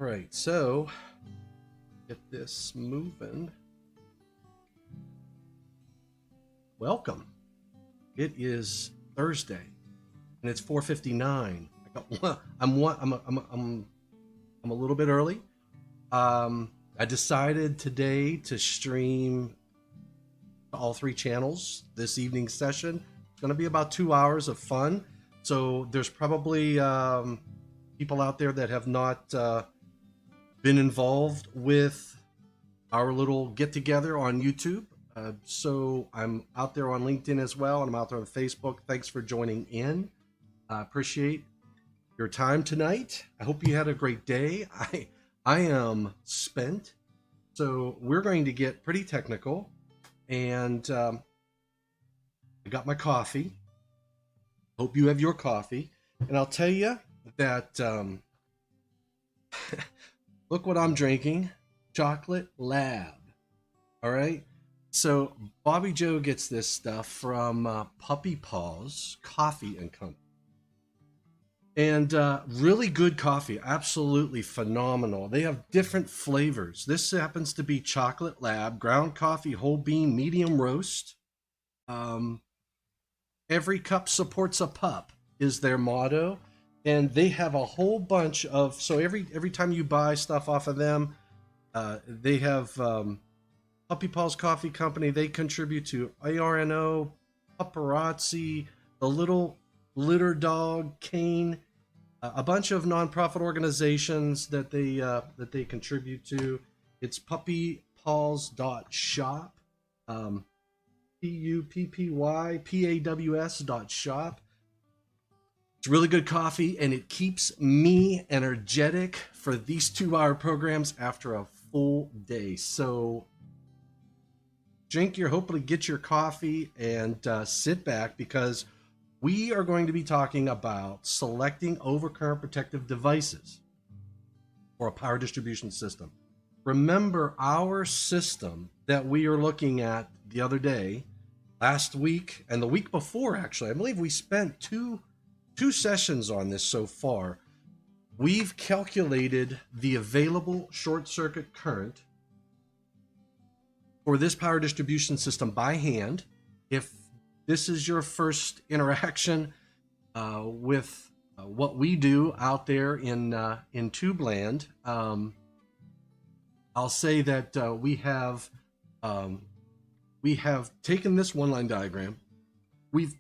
All right, so get this moving. Welcome. It is Thursday, and it's 4:59. I'm a little bit early. I decided today to stream all three channels this evening's session. It's going to be about 2 hours of fun. So there's probably people out there that have not been involved with our little get together on YouTube. So I'm out there on LinkedIn as well, and I'm out there on Facebook. Thanks for joining in. I appreciate your time tonight. I hope you had a great day. I am spent, so we're going to get pretty technical. And I got my coffee. Hope you have your coffee. And I'll tell you that look what I'm drinking. Chocolate Lab. All right. So Bobby Joe gets this stuff from Puppy Paws Coffee and Company. And really good coffee. Absolutely phenomenal. They have different flavors. This happens to be Chocolate Lab, ground coffee, whole bean, medium roast. Every cup supports a pup is their motto. And they have a whole bunch of, so every time you buy stuff off of them, they have Puppy Paws Coffee Company. They contribute to ARNO, Paparazzi, the Little Litter Dog, Cane, a bunch of nonprofit organizations that they contribute to. It's puppypaws.shop, PUPPYPAWS.shop. It's really good coffee, and it keeps me energetic for these 2-hour programs after a full day. So hopefully get your coffee and sit back, because we are going to be talking about selecting overcurrent protective devices for a power distribution system. Remember, our system that we are looking at the other day, last week, and the week before, actually, I believe we spent two sessions on this so far. We've calculated the available short circuit current for this power distribution system by hand. If this is your first interaction with what we do out there in tube land, I'll say that we have taken this one-line diagram. We've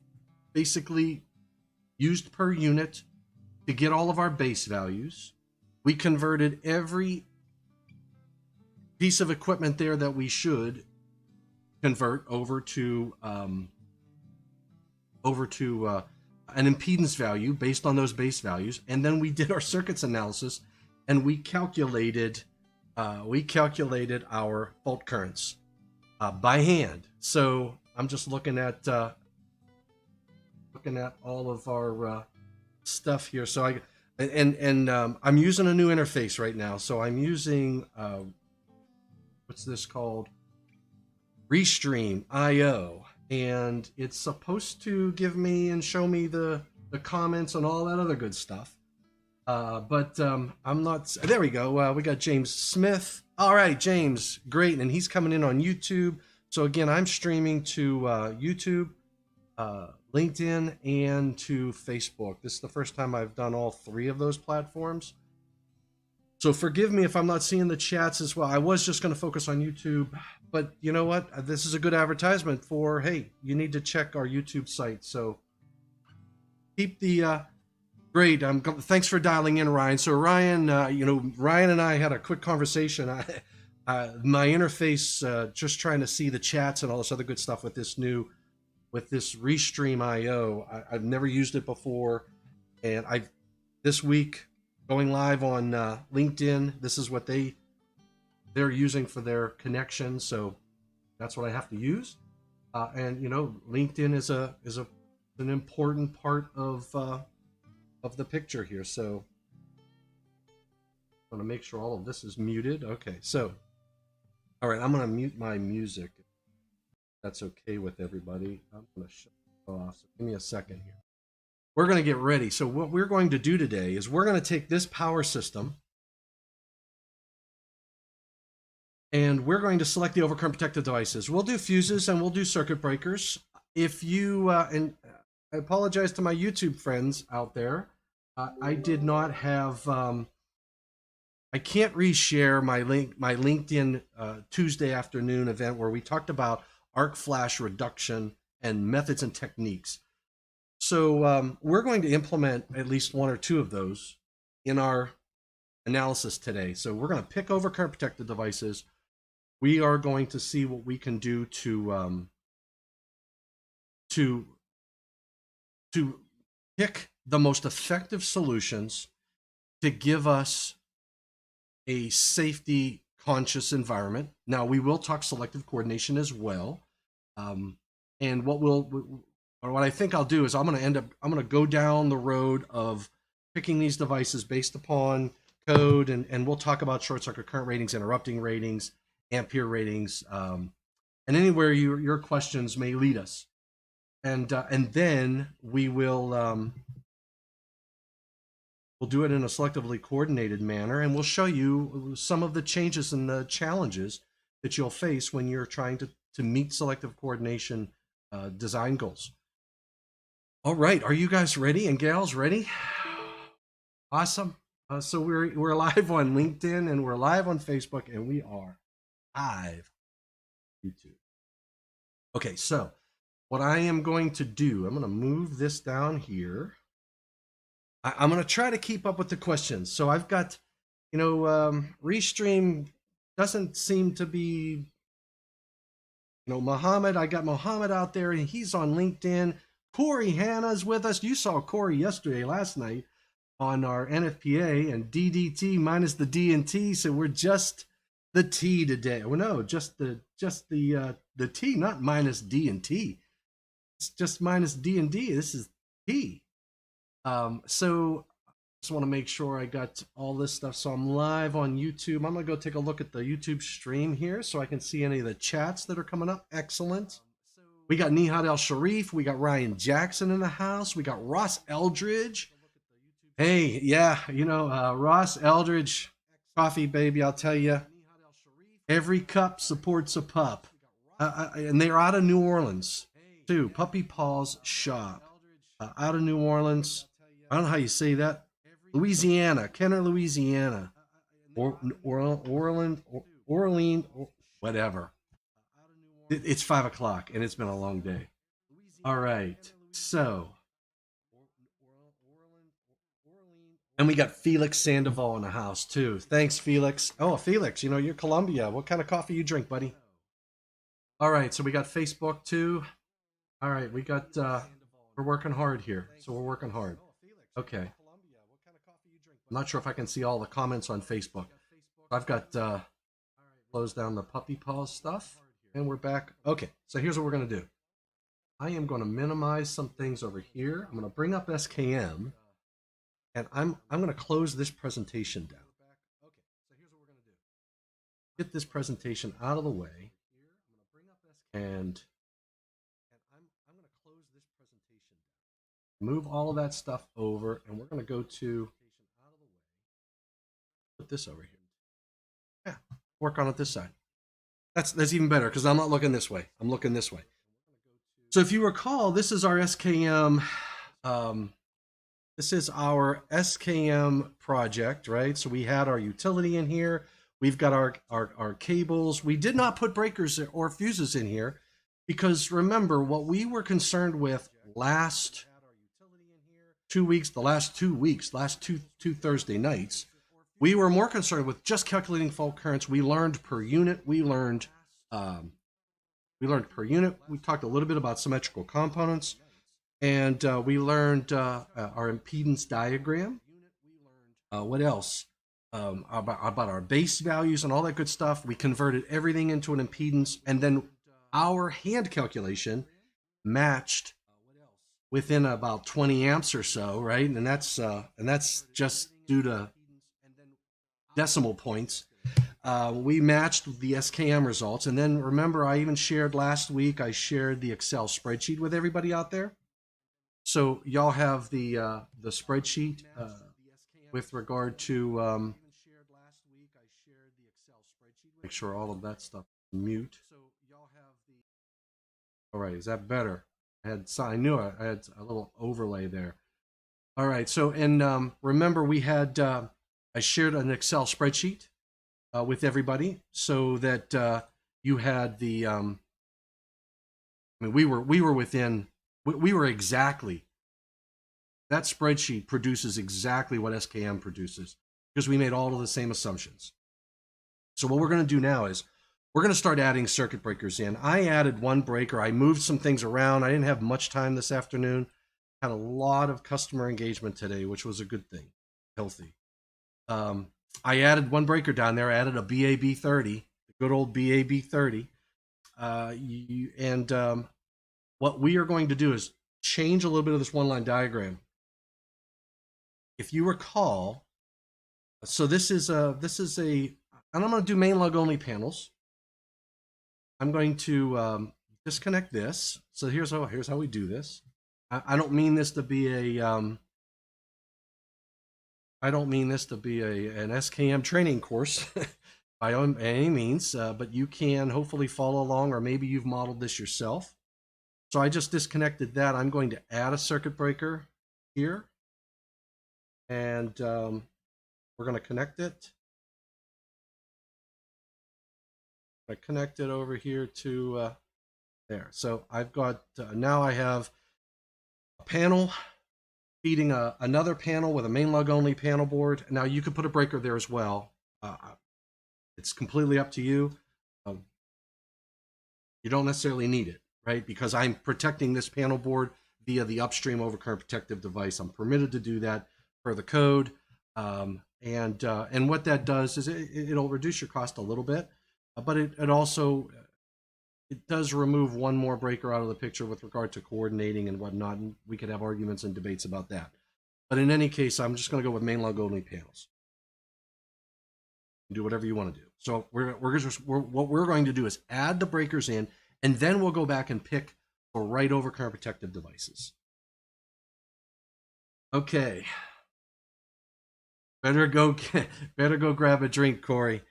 basically used per unit to get all of our base values. We converted every piece of equipment there that we should convert over to an impedance value based on those base values, and then we did our circuits analysis, and we calculated our fault currents by hand. So I'm just looking at all of our stuff here. So I'm using a new interface right now. So I'm using what's this called? Restream IO, and it's supposed to give me and show me the comments and all that other good stuff. But I'm not. There we go. We got James Smith. All right, James, great, and he's coming in on YouTube. So again, I'm streaming to YouTube, LinkedIn, and to Facebook. This is the first time I've done all three of those platforms. So forgive me if I'm not seeing the chats as well. I was just going to focus on YouTube, but you know what? This is a good advertisement for, hey, you need to check our YouTube site. So keep the great. Thanks for dialing in, Ryan. So Ryan, Ryan and I had a quick conversation. My interface, just trying to see the chats and all this other good stuff with this Restream IO. I've never used it before, and this week going live on LinkedIn. This is what they're using for their connection, so that's what I have to use. And LinkedIn is an important part of the picture here. So I want to make sure all of this is muted. Okay, so all right, I'm going to mute my music. That's okay with everybody. I'm going to shut it off. So give me a second here. We're going to get ready. So what we're going to do today is we're going to take this power system And we're going to select the overcurrent protective devices. We'll do fuses and we'll do circuit breakers. If you, and I apologize to my YouTube friends out there, I did not have, I can't reshare my LinkedIn Tuesday afternoon event where we talked about arc flash reduction and methods and techniques. So we're going to implement at least one or two of those in our analysis today. So we're going to pick overcurrent protected devices. We are going to see what we can do to pick the most effective solutions to give us a safety conscious environment. Now we will talk selective coordination as well. And what I think I'll do is I'm going to go down the road of picking these devices based upon code, and we'll talk about short circuit current ratings, interrupting ratings, Ampere ratings, and anywhere your questions may lead us. And then we will we'll do it in a selectively coordinated manner, and we'll show you some of the changes and the challenges that you'll face when you're trying to meet selective coordination design goals. All right, are you guys ready and gals ready? Awesome. So we're live on LinkedIn and we're live on Facebook and we are live on YouTube. Okay, so what I am going to do, I'm going to move this down here. I'm going to try to keep up with the questions. So I've got, Restream doesn't seem to be, Mohammed. I got Mohammed out there and he's on LinkedIn. Corey Hanna's with us. You saw Corey last night on our NFPA, and DDT minus the D and T. So we're just the T today. Well, no, just the T, not minus D and T. It's just minus D and D. This is T. So just want to make sure I got all this stuff. So I'm live on YouTube. I'm gonna go take a look at the YouTube stream here so I can see any of the chats that are coming up. Excellent. We got Nihad El Sharif. We got Ryan Jackson in the house. We got Ross Eldridge. Hey, yeah, Ross Eldridge, coffee baby. I'll tell you, every cup supports a pup, and they're out of New Orleans too. Puppy Paws Shop, out of New Orleans. I don't know how you say that. Louisiana, Kenner, Louisiana, Orleans, whatever. It's 5 o'clock and it's been a long day. All right, so. And we got Felix Sandoval in the house too. Thanks, Felix. Oh, Felix, you're Colombia. What kind of coffee you drink, buddy? All right, so we got Facebook too. All right, we got, we're working hard here. So we're working hard. Okay. I'm not sure if I can see all the comments on Facebook. I've got, close down the puppy paws stuff and we're back. Okay, so here's what we're going to do. I am going to minimize some things over here. I'm going to bring up SKM. And I'm going to close this presentation down. Okay, so here's what we're going to do. Get this presentation out of the way. And I'm going to close this presentation down. Move all of that stuff over, and we're going to go to put this over here. Yeah, work on it this side. That's even better because I'm not looking this way. I'm looking this way. So if you recall, this is our SKM. This is our SKM project, right? So we had our utility in here. We've got our cables. We did not put breakers or fuses in here because remember what we were concerned with last 2 weeks, last two Thursday nights, we were more concerned with just calculating fault currents. We learned per unit. We learned per unit. We talked a little bit about symmetrical components. And we learned our impedance diagram. What else? About our base values and all that good stuff. We converted everything into an impedance, and then our hand calculation matched within about 20 amps or so, right? And that's just due to decimal points. We matched the SKM results, and then remember, I even shared last week. I shared the Excel spreadsheet with everybody out there. So y'all have the spreadsheet with regard to Make sure all of that stuff is mute. All right, is that better? I knew I had a little overlay there. All right, so and remember we had I shared an Excel spreadsheet with everybody so that you had the I mean we were within we were exactly, that spreadsheet produces exactly what SKM produces because we made all of the same assumptions. So what we're going to do now is we're going to start adding circuit breakers in. I added one breaker. I moved some things around. I didn't have much time this afternoon. Had a lot of customer engagement today, which was a good thing, healthy. I added one breaker down there. I added a BAB30, the good old BAB30. What we are going to do is change a little bit of this one-line diagram. If you recall, so this is a, and I'm going to do main lug only panels. I'm going to disconnect this. So here's how we do this. I don't mean this to be a an SKM training course by any means, but you can hopefully follow along, or maybe you've modeled this yourself. So I just disconnected that. I'm going to add a circuit breaker here, and we're going to connect it. I connect it over here to there. So I've got now I have a panel feeding another panel with a main lug only panel board. Now you could put a breaker there as well. It's completely up to you. You don't necessarily need it, right? Because I'm protecting this panel board via the upstream overcurrent protective device. I'm permitted to do that per the code. And what that does is it'll reduce your cost a little bit, but it also does remove one more breaker out of the picture with regard to coordinating and whatnot. And we could have arguments and debates about that. But in any case, I'm just going to go with main lug only panels. Do whatever you want to do. So what we're going to do is add the breakers in, and then we'll go back and pick the right overcurrent protective devices. Okay. Better go grab a drink, Corey.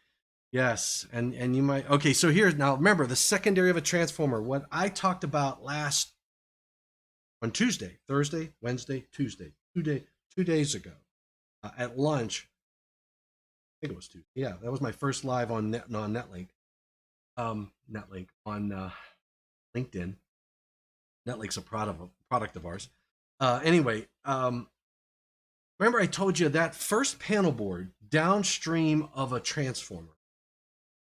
Yes, and you might. Okay, so here's now. Remember the secondary of a transformer. What I talked about on Tuesday, Thursday, Wednesday, Tuesday, 2 days ago, at lunch. I think it was Tuesday. Yeah, that was my first live on Netlink. Netlink on LinkedIn. Netlink's a product of ours. Anyway, remember I told you that first panel board downstream of a transformer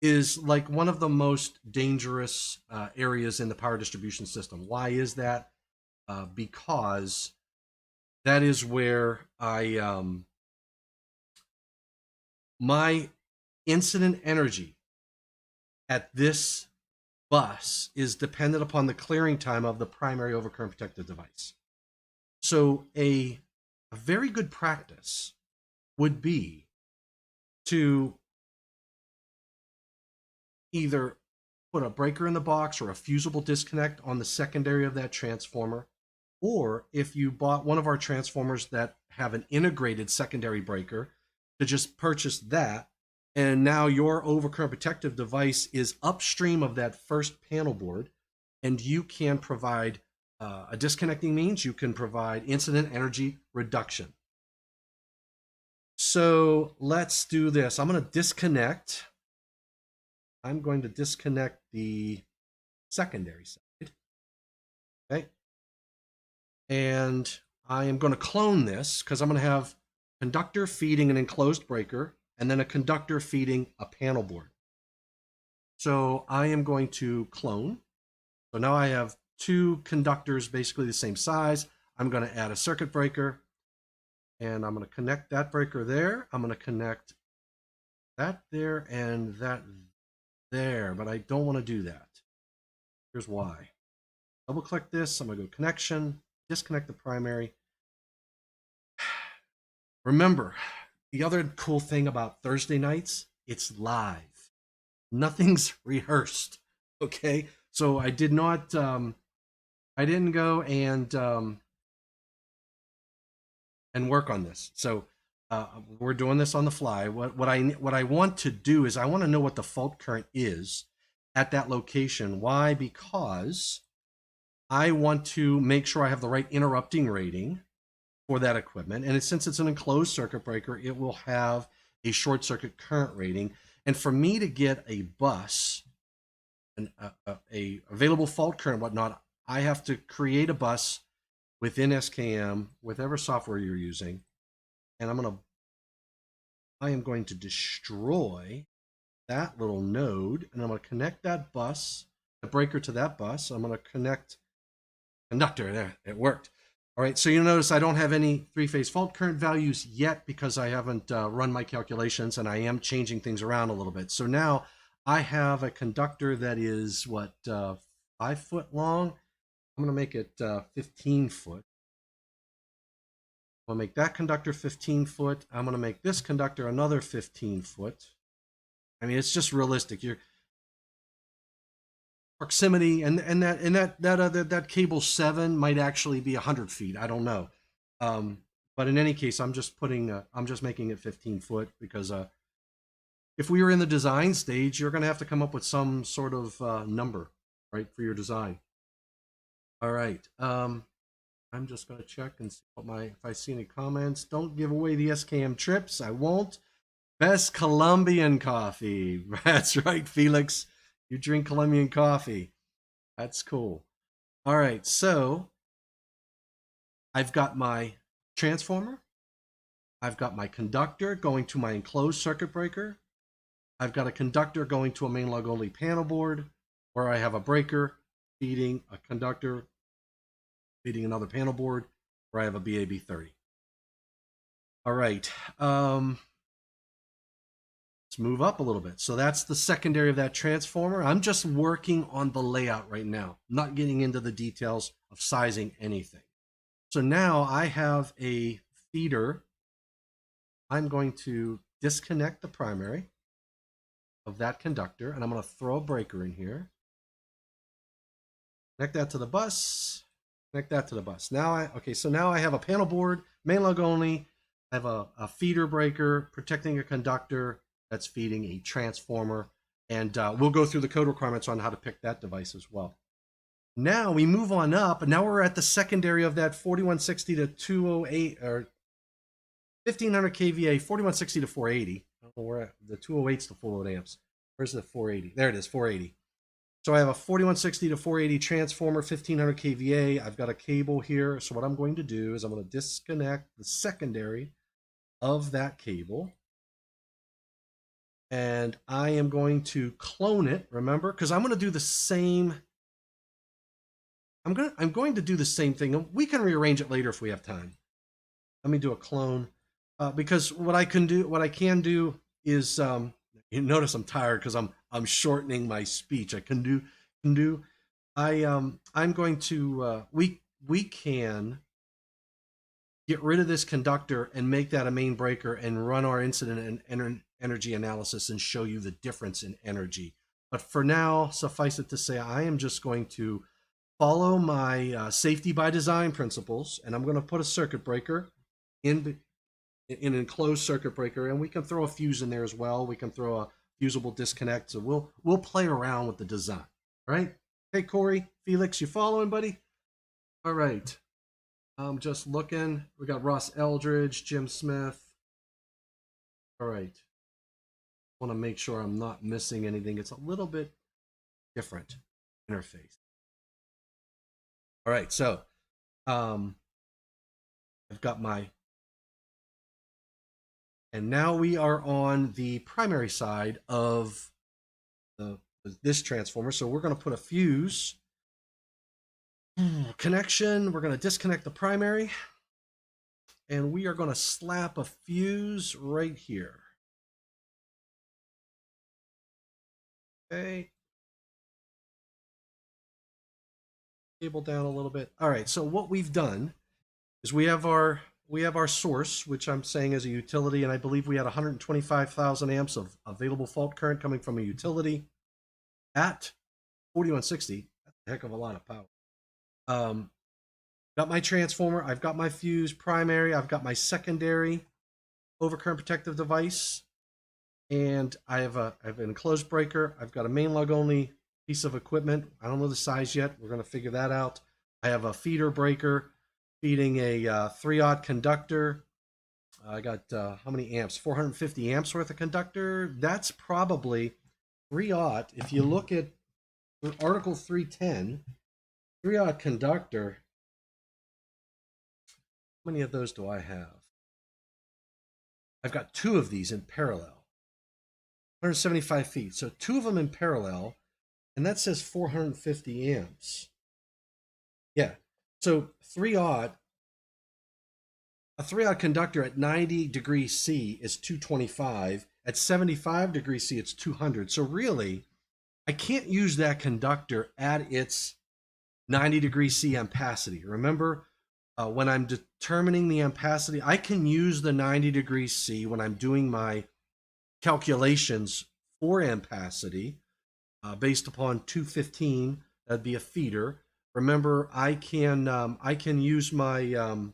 is like one of the most dangerous areas in the power distribution system. Why is that? Because that is where my incident energy at this bus is dependent upon the clearing time of the primary overcurrent protective device. So a very good practice would be to either put a breaker in the box or a fusible disconnect on the secondary of that transformer, or if you bought one of our transformers that have an integrated secondary breaker, to just purchase that, and now your overcurrent protective device is upstream of that first panel board, and you can provide a disconnecting means, you can provide incident energy reduction. So let's do this. I'm going to disconnect the secondary side. Okay. And I am going to clone this because I'm going to have conductor feeding an enclosed breaker and then a conductor feeding a panel board. So I am going to clone. So now I have two conductors basically the same size. I'm going to add a circuit breaker, and I'm going to connect that breaker there. I'm going to connect that there and that there, but I don't want to do that. Here's why. Double click this. I'm going to go connection, disconnect the primary. Remember, the other cool thing about Thursday nights, it's live. Nothing's rehearsed. Okay, so I did not. I didn't go and work on this. So we're doing this on the fly. What I want to do is I want to know what the fault current is at that location. Why? Because I want to make sure I have the right interrupting rating for that equipment. And since it's an enclosed circuit breaker, it will have a short circuit current rating. And for me to get a bus, a available fault current, whatnot, I have to create a bus within SKM, whatever software you're using, and I am going to destroy that little node, and I'm going to connect that bus, the breaker to that bus. I'm going to connect conductor there. It worked. All right, so you'll notice I don't have any three-phase fault current values yet because I haven't run my calculations, and I am changing things around a little bit. So now I have a conductor that is, 5 foot long. I'm going to make it 15 foot. I'll make that conductor 15 foot. I'm going to make this conductor another 15 foot. I mean, it's just realistic. Your proximity and that cable 7 might actually be 100 feet. I don't know. But in any case, I'm just making it 15 foot because if we were in the design stage, you're going to have to come up with some sort of number, right, for your design. All right. I'm just going to check and see if I see any comments. Don't give away the SKM trips. I won't. Best Colombian coffee. That's right, Felix. You drink Colombian coffee. That's cool. All right, so I've got my transformer. I've got my conductor going to my enclosed circuit breaker. I've got a conductor going to a main lug only panel board where I have a breaker feeding a conductor, feeding another panel board where I have a BAB30. All right. Let's move up a little bit. So that's the secondary of that transformer. I'm just working on the layout right now, not getting into the details of sizing anything. So now I have a feeder. I'm going to disconnect the primary of that conductor, and I'm going to throw a breaker in here. Connect that to the bus. Connect that to the bus. So now I have a panel board, main lug only. I have a feeder breaker protecting a conductor that's feeding a transformer, and we'll go through the code requirements on how to pick that device as well. Now we move on up, and now we're at the secondary of that 4160 to 208 or 1500 kVA, 4160 to 480. I don't know where the 208's the full load amps. Where's the 480? There it is, 480. So I have a 4160 to 480 transformer, 1500 kVA. I've got a cable here. So what I'm going to do is I'm going to disconnect the secondary of that cable. And I am going to clone it, remember? Because I'm going to do the same. I'm going to do the same thing. And we can rearrange it later if we have time. Let me do a clone. Because what I can do is you notice I'm tired because I'm shortening my speech. I'm going to we can get rid of this conductor and make that a main breaker and run our incident and energy analysis and show you the difference in energy. But for now, suffice it to say, I am just going to follow my safety by design principles, and I'm going to put a circuit breaker in an enclosed circuit breaker, and we can throw a fuse in there as well. We can throw a fusible disconnect. So we'll play around with the design, right? Hey, Corey, Felix, you following, buddy? All right. I'm just looking. We got Ross Eldridge, Jim Smith. All right. I want to make sure I'm not missing anything. It's a little bit different interface. All right. So I've got my. And now we are on the primary side of this transformer. So we're going to put a fuse connection. We're going to disconnect the primary. And we are going to slap a fuse right here. Okay. Cable down a little bit. All right. So what we've done is we have our source, which I'm saying is a utility, and I believe we had 125,000 amps of available fault current coming from a utility at 4160. That's a heck of a lot of power. Got my transformer. I've got my fuse primary. I've got my secondary. overcurrent protective device, and I have an enclosed breaker. I've got a main lug only piece of equipment. I don't know the size yet. We're going to figure that out. I have a feeder breaker feeding a 3-aught conductor. I got how many amps? 450 amps worth of conductor. That's probably 3-aught. If you look at Article 310, 3-aught conductor. How many of those do I have? I've got 2 of these in parallel. 175 feet. So 2 of them in parallel, and that says 450 amps. Yeah. So 3-aught, a 3-aught conductor at 90 degrees C is 225. At 75 degrees C, it's 200. So really, I can't use that conductor at its 90 degrees C ampacity. Remember, when I'm determining the ampacity, I can use the 90 degrees C when I'm doing my calculations for ampacity based upon 215. That'd be a feeder. Remember, I can use my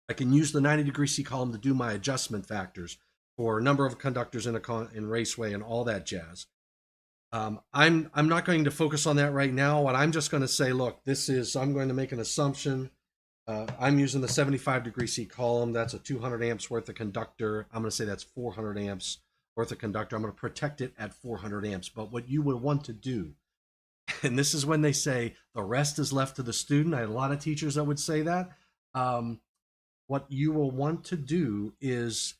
I can use the 90 degree C column to do my adjustment factors for number of conductors in raceway and all that jazz. I'm not going to focus on that right now. What I'm just going to say, look, I'm going to make an assumption. I'm using the 75 degree C column. That's a 200 amps worth of conductor. I'm going to say that's 400 amps worth of conductor. I'm going to protect it at 400 amps. But what you would want to do, and this is when they say the rest is left to the student. I had a lot of teachers that would say that. What you will want to do is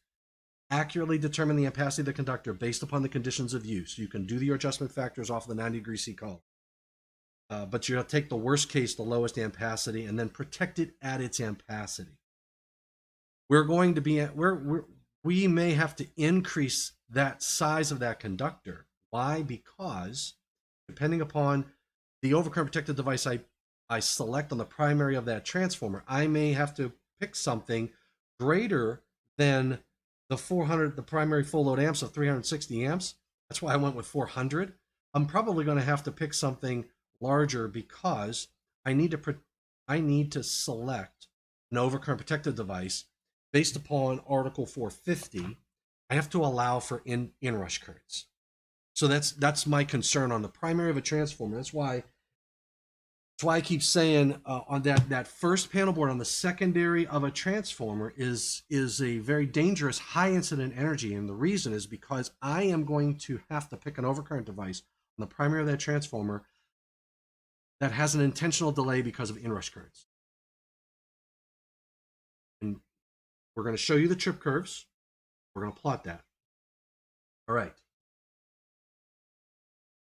accurately determine the ampacity of the conductor based upon the conditions of use. You can do your adjustment factors off of the 90 degree C column. But you're going to take the worst case, the lowest ampacity, and then protect it at its ampacity. We're going to be we may have to increase that size of that conductor. Why? Because depending upon the overcurrent protected device I select on the primary of that transformer, I may have to pick something greater than the primary full load amps of 360 amps. That's why I went with 400. I'm probably going to have to pick something larger because I need to select an overcurrent protected device based upon Article 450. I have to allow for inrush currents. So that's my concern on the primary of a transformer. That's why I keep saying on that first panel board on the secondary of a transformer is a very dangerous high incident energy, and the reason is because I am going to have to pick an overcurrent device on the primary of that transformer that has an intentional delay because of inrush currents. And we're going to show you the trip curves. We're going to plot that. All right.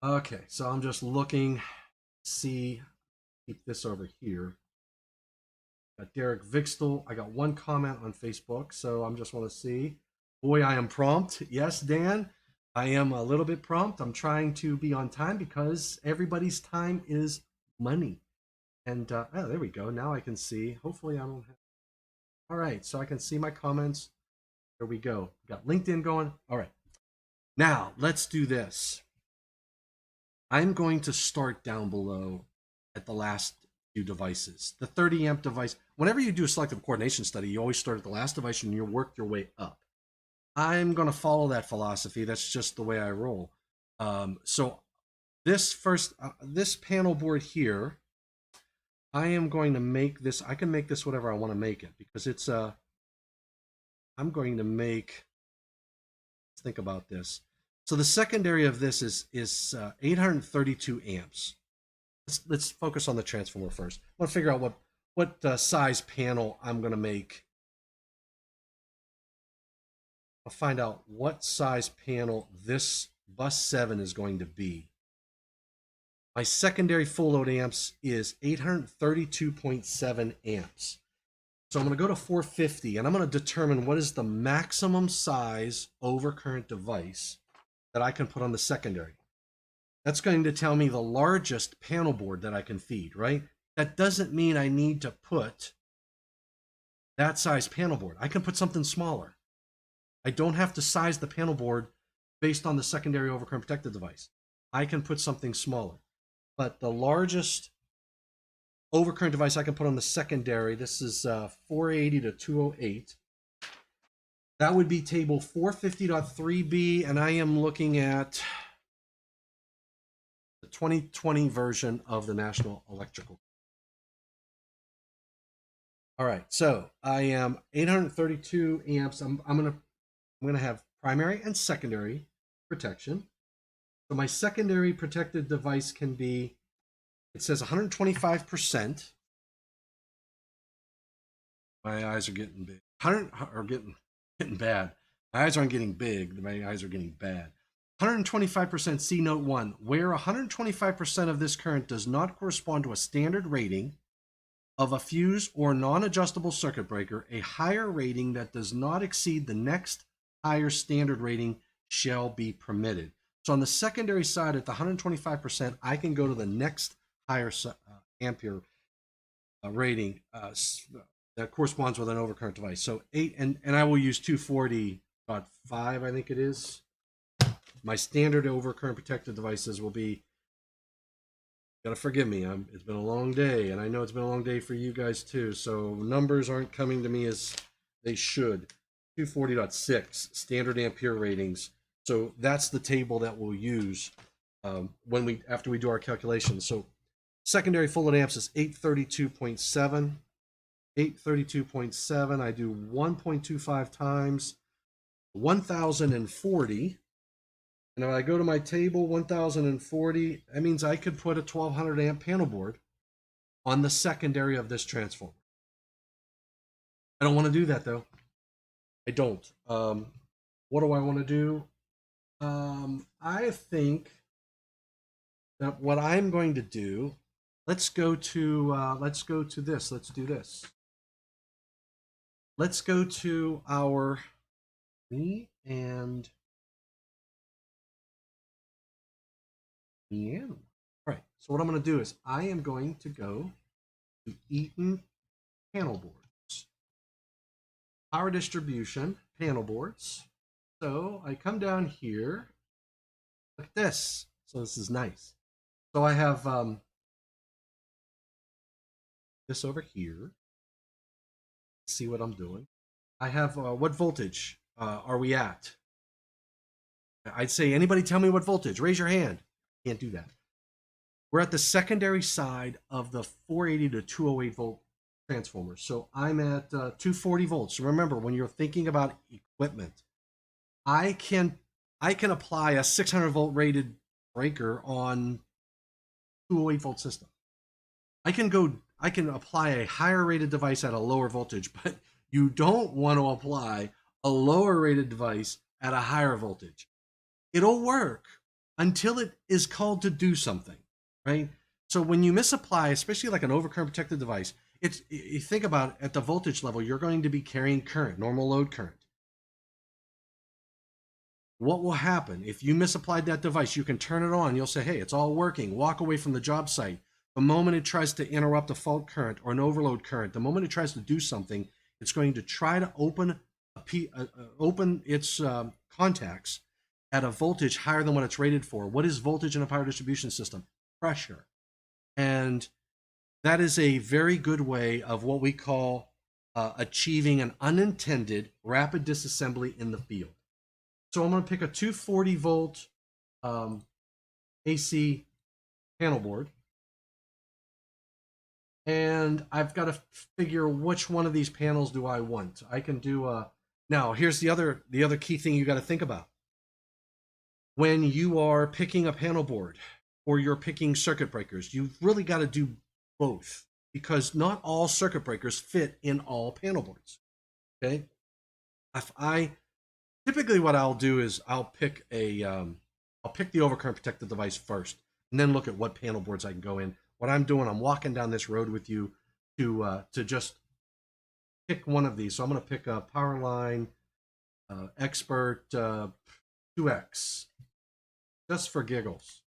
Okay, so I'm just looking, keep this over here. Got Derek Vixtel. I got 1 comment on Facebook, so I'm just want to see. Boy, I am prompt. Yes, Dan, I am a little bit prompt. I'm trying to be on time because everybody's time is money. And oh, there we go. Now I can see. Hopefully I don't have. All right, so I can see my comments. There we go. Got LinkedIn going. All right. Now let's do this. I'm going to start down below at the last few devices. The 30 amp device. Whenever you do a selective coordination study, you always start at the last device and you work your way up. I'm going to follow that philosophy. That's just the way I roll. So this panel board here, I am going to make this. I can make this whatever I want to make it because it's I'm going to make. Let's think about this. So the secondary of this is 832 amps. Let's focus on the transformer first. I want to figure out what size panel I'm going to make. I'll find out what size panel this bus 7 is going to be. My secondary full load amps is 832.7 amps. So I'm going to go to 450 and I'm going to determine what is the maximum size overcurrent device that I can put on the secondary. That's going to tell me the largest panel board that I can feed, right? That doesn't mean I need to put that size panel board. I can put something smaller. I don't have to size the panel board based on the secondary overcurrent protected device. I can put something smaller. But the largest overcurrent device I can put on the secondary, this is 480 to 208. That would be table 450.3b, and I am looking at the 2020 version of the National Electrical. All right, so I am 832 amps. I'm gonna have primary and secondary protection. So my secondary protected device can be, it says 125%. My eyes are getting big. 100 are getting bad. My eyes aren't getting big. My eyes are getting bad. 125% C note 1, where 125% of this current does not correspond to a standard rating of a fuse or non-adjustable circuit breaker, a higher rating that does not exceed the next higher standard rating shall be permitted. So on the secondary side at the 125%, I can go to the next higher ampere rating that corresponds with an overcurrent device. So 8, and I will use 240.5, I think it is. My standard overcurrent protected devices will be, gotta forgive me, it's been a long day, and I know it's been a long day for you guys too, so numbers aren't coming to me as they should. 240.6 standard ampere ratings. So that's the table that we'll use after we do our calculations. So secondary full load amps is 832.7. 832.7. I do 1.25 times 1040. And if I go to my table, 1040, that means I could put a 1200 amp panel board on the secondary of this transformer. I don't want to do that though. I don't. What do I want to do? I think that what I'm going to do, let's go to this. Let's do this. Let's go to our me and the animal. All right. So what I'm going to do is I am going to go to Eaton panel boards, power distribution panel boards. So I come down here. Look at this. So this is nice. So I have this over here. See what I'm doing. I have what voltage are we at? I'd say anybody tell me what voltage? Raise your hand. Can't do that. We're at the secondary side of the 480 to 208 volt transformer. So I'm at 240 volts. So remember, when you're thinking about equipment, I can apply a 600 volt rated breaker on 208 volt system. I can apply a higher rated device at a lower voltage, but you don't want to apply a lower rated device at a higher voltage. It'll work until it is called to do something, right? So when you misapply, especially like an overcurrent protected device, you think about it, at the voltage level, you're going to be carrying current, normal load current. What will happen if you misapplied that device? You can turn it on. You'll say, hey, it's all working. Walk away from the job site. The moment it tries to interrupt a fault current or an overload current, the moment it tries to do something, it's going to try to open its contacts at a voltage higher than what it's rated for. What is voltage in a power distribution system? Pressure. And that is a very good way of what we call achieving an unintended rapid disassembly in the field. So I'm going to pick a 240 volt AC panel board. And I've got to figure which one of these panels do I want. I can do now here's the other key thing you got to think about. When you are picking a panel board or you're picking circuit breakers, you've really got to do both, because not all circuit breakers fit in all panel boards. Okay? Typically what I'll do is I'll pick the overcurrent protected device first, and then look at what panel boards I can go in. What I'm doing, I'm walking down this road with you to just pick one of these. So I'm going to pick a Powerline Expert 2X, just for giggles.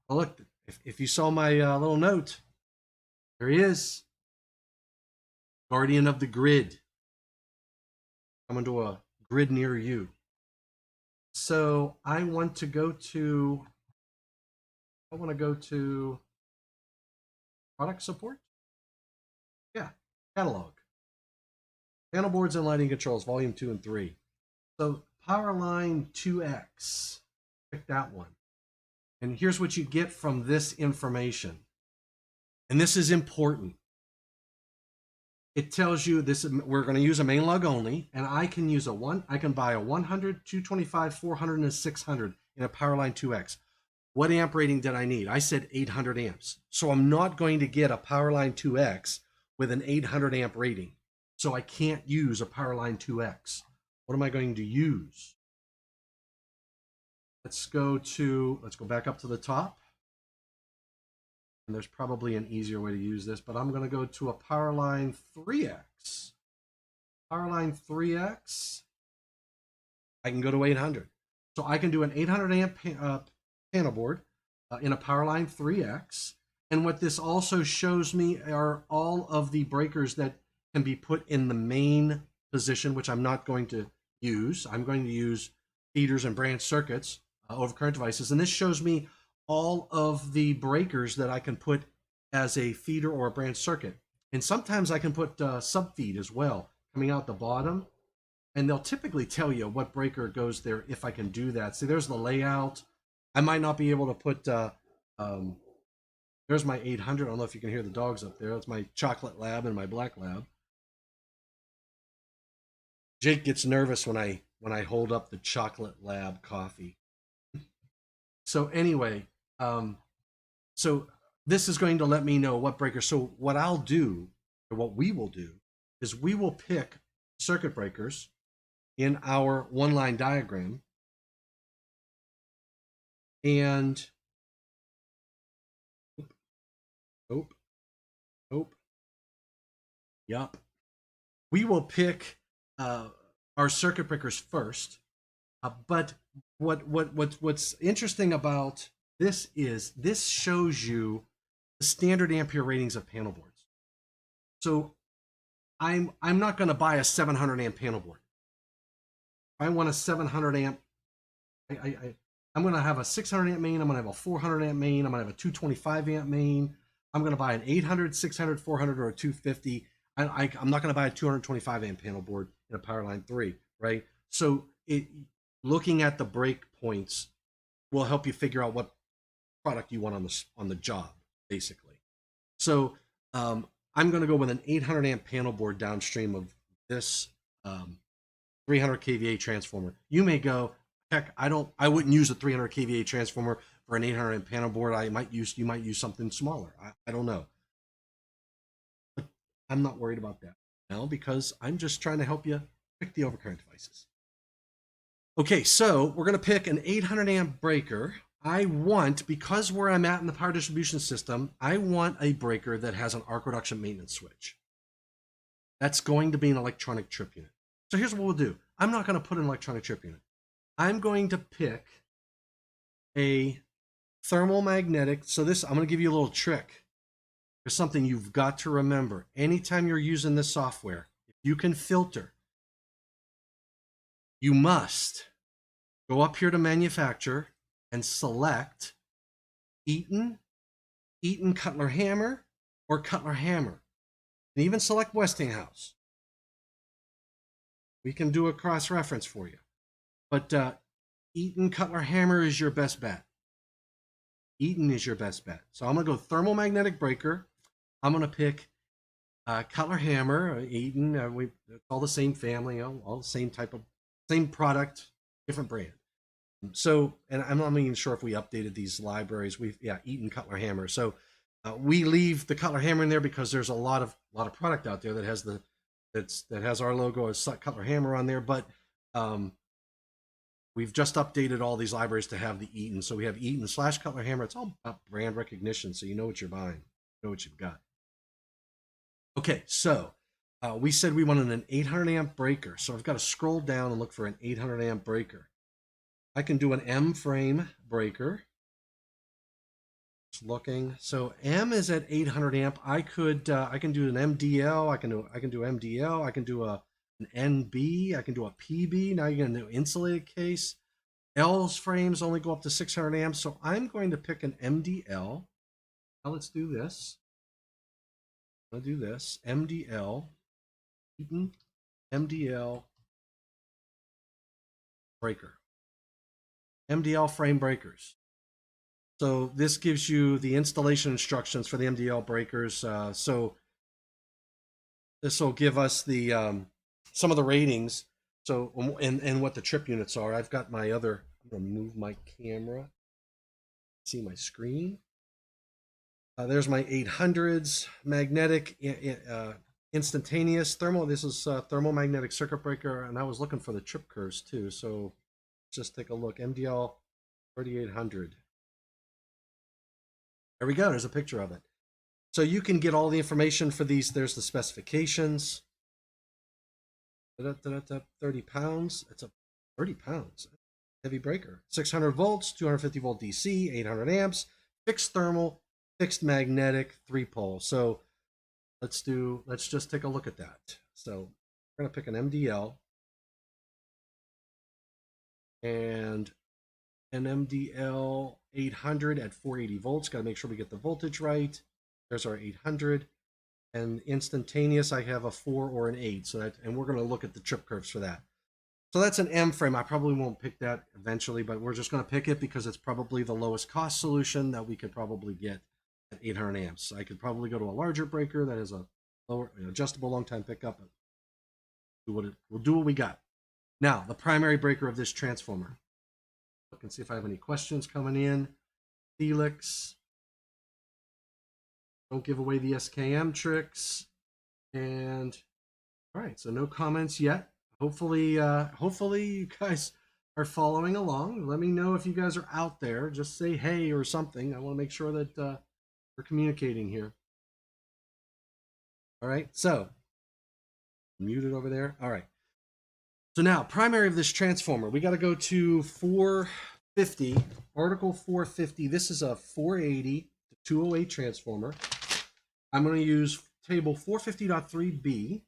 Look, if you saw my little note, there he is, guardian of the grid. Coming to a grid near you. So I want to go to product support. Yeah, catalog. Panel boards and lighting controls, volume 2 and 3. So power line 2X, pick that one. And here's what you get from this information. And this is important. It tells you this, we're going to use a main lug only, and I can use I can buy a 100, 225, 400, and a 600 in a power line 2X. What amp rating did I need? I said 800 amps. So I'm not going to get a power line 2X with an 800 amp rating. So I can't use a power line 2X. What am I going to use? Let's go back up to the top. And there's probably an easier way to use this, but I'm going to go to a power line 3X. Power line 3X, I can go to 800. So I can do an 800 amp panel board in a power line 3X. And what this also shows me are all of the breakers that can be put in the main position, which I'm not going to use. I'm going to use feeders and branch circuits, overcurrent devices. And this shows me all of the breakers that I can put as a feeder or a branch circuit. And sometimes I can put subfeed as well, coming out the bottom. And they'll typically tell you what breaker goes there if I can do that. See, there's the layout. I might not be able to put, there's my 800. I don't know if you can hear the dogs up there. That's my chocolate lab and my black lab. Jake gets nervous when I hold up the chocolate lab coffee. So anyway, so this is going to let me know what breaker. So what I'll do, or what we will do, is we will pick circuit breakers in our one line diagram. And yup. We will pick our circuit breakers first. But what's interesting about this is this shows you the standard ampere ratings of panel boards. So I'm not going to buy a 700 amp panel board. If I want a 700 amp, I'm going to have a 600 amp main. I'm going to have a 400 amp main. I'm going to have a 225 amp main. I'm going to buy an 800, 600, 400, or a 250. I'm not going to buy a 225 amp panel board in a power line 3, right? So looking at the break points will help you figure out what product you want on the job, basically. So I'm going to go with an 800 amp panel board downstream of this 300 kVA transformer. You may go, heck, I wouldn't use a 300 kVA transformer for an 800 amp panel board. You might use something smaller. I don't know. But I'm not worried about that now because I'm just trying to help you pick the overcurrent devices. Okay, so we're going to pick an 800 amp breaker. Because where I'm at in the power distribution system, I want a breaker that has an arc reduction maintenance switch. That's going to be an electronic trip unit. So here's what we'll do. I'm not going to put an electronic trip unit. I'm going to pick a thermal magnetic. So I'm going to give you a little trick. There's something you've got to remember. Anytime you're using this software, if you can filter, you must go up here to manufacture and select Eaton Cutler Hammer, or Cutler Hammer. And even select Westinghouse. We can do a cross-reference for you. But Eaton Cutler Hammer is your best bet. Eaton is your best bet. So I'm going to go thermal magnetic breaker. I'm going to pick Cutler Hammer, Eaton. It's all the same family, all the same same product, different brand. So, and I'm not even sure if we updated these libraries. Eaton Cutler Hammer. So we leave the Cutler Hammer in there because there's a lot of product out there that has that has our logo as Cutler Hammer on there. But we've just updated all these libraries to have the Eaton. So we have Eaton / Cutler Hammer. It's all about brand recognition, so you know what you're buying, you know what you've got. Okay, so we said we wanted an 800 amp breaker. So I've got to scroll down and look for an 800 amp breaker. I can do an M frame breaker. Just looking. So M is at 800 amp. I can do an MDL. I can do MDL. I can do an NB. I can do a PB. Now you're going to do insulated case. L's frames only go up to 600 amps. So I'm going to pick an MDL. Now let's do this. I'm going to do this. MDL. Eaton MDL breaker. MDL frame breakers. So this gives you the installation instructions for the MDL breakers. So this will give us the some of the ratings. So and what the trip units are. I've got my other. I'm gonna move my camera. See my screen. There's my 800s magnetic instantaneous thermal. This is thermomagnetic circuit breaker, and I was looking for the trip curves too. So let's just take a look. MDL 3800. There we go. There's a picture of it. So you can get all the information for these. There's the specifications. 30 pounds. It's a 30 pounds. Heavy breaker. 600 volts, 250 volt DC, 800 amps, fixed thermal, fixed magnetic, 3-pole. So let's just take a look at that. So we're going to pick an MDL and an MDL 800 at 480 volts. Got to make sure we get the voltage right. There's our 800. And instantaneous, I have a 4 or an 8. So that, and we're going to look at the trip curves for that. So that's an M frame. I probably won't pick that eventually, but we're just going to pick it because it's probably the lowest cost solution that we could probably get at 800 amps. I could probably go to a larger breaker that is a lower adjustable long time pickup. We'll do what we got. Now, the primary breaker of this transformer. Look and see if I have any questions coming in. Helix. Don't give away the SKM tricks. And all right, so no comments yet. Hopefully you guys are following along. Let me know if you guys are out there. Just say hey or something. I want to make sure that we're communicating here. All right, so muted over there. All right. So now, primary of this transformer, we got to go to 450, Article 450. This is a 480 to 208 transformer. I'm going to use table 450.3b.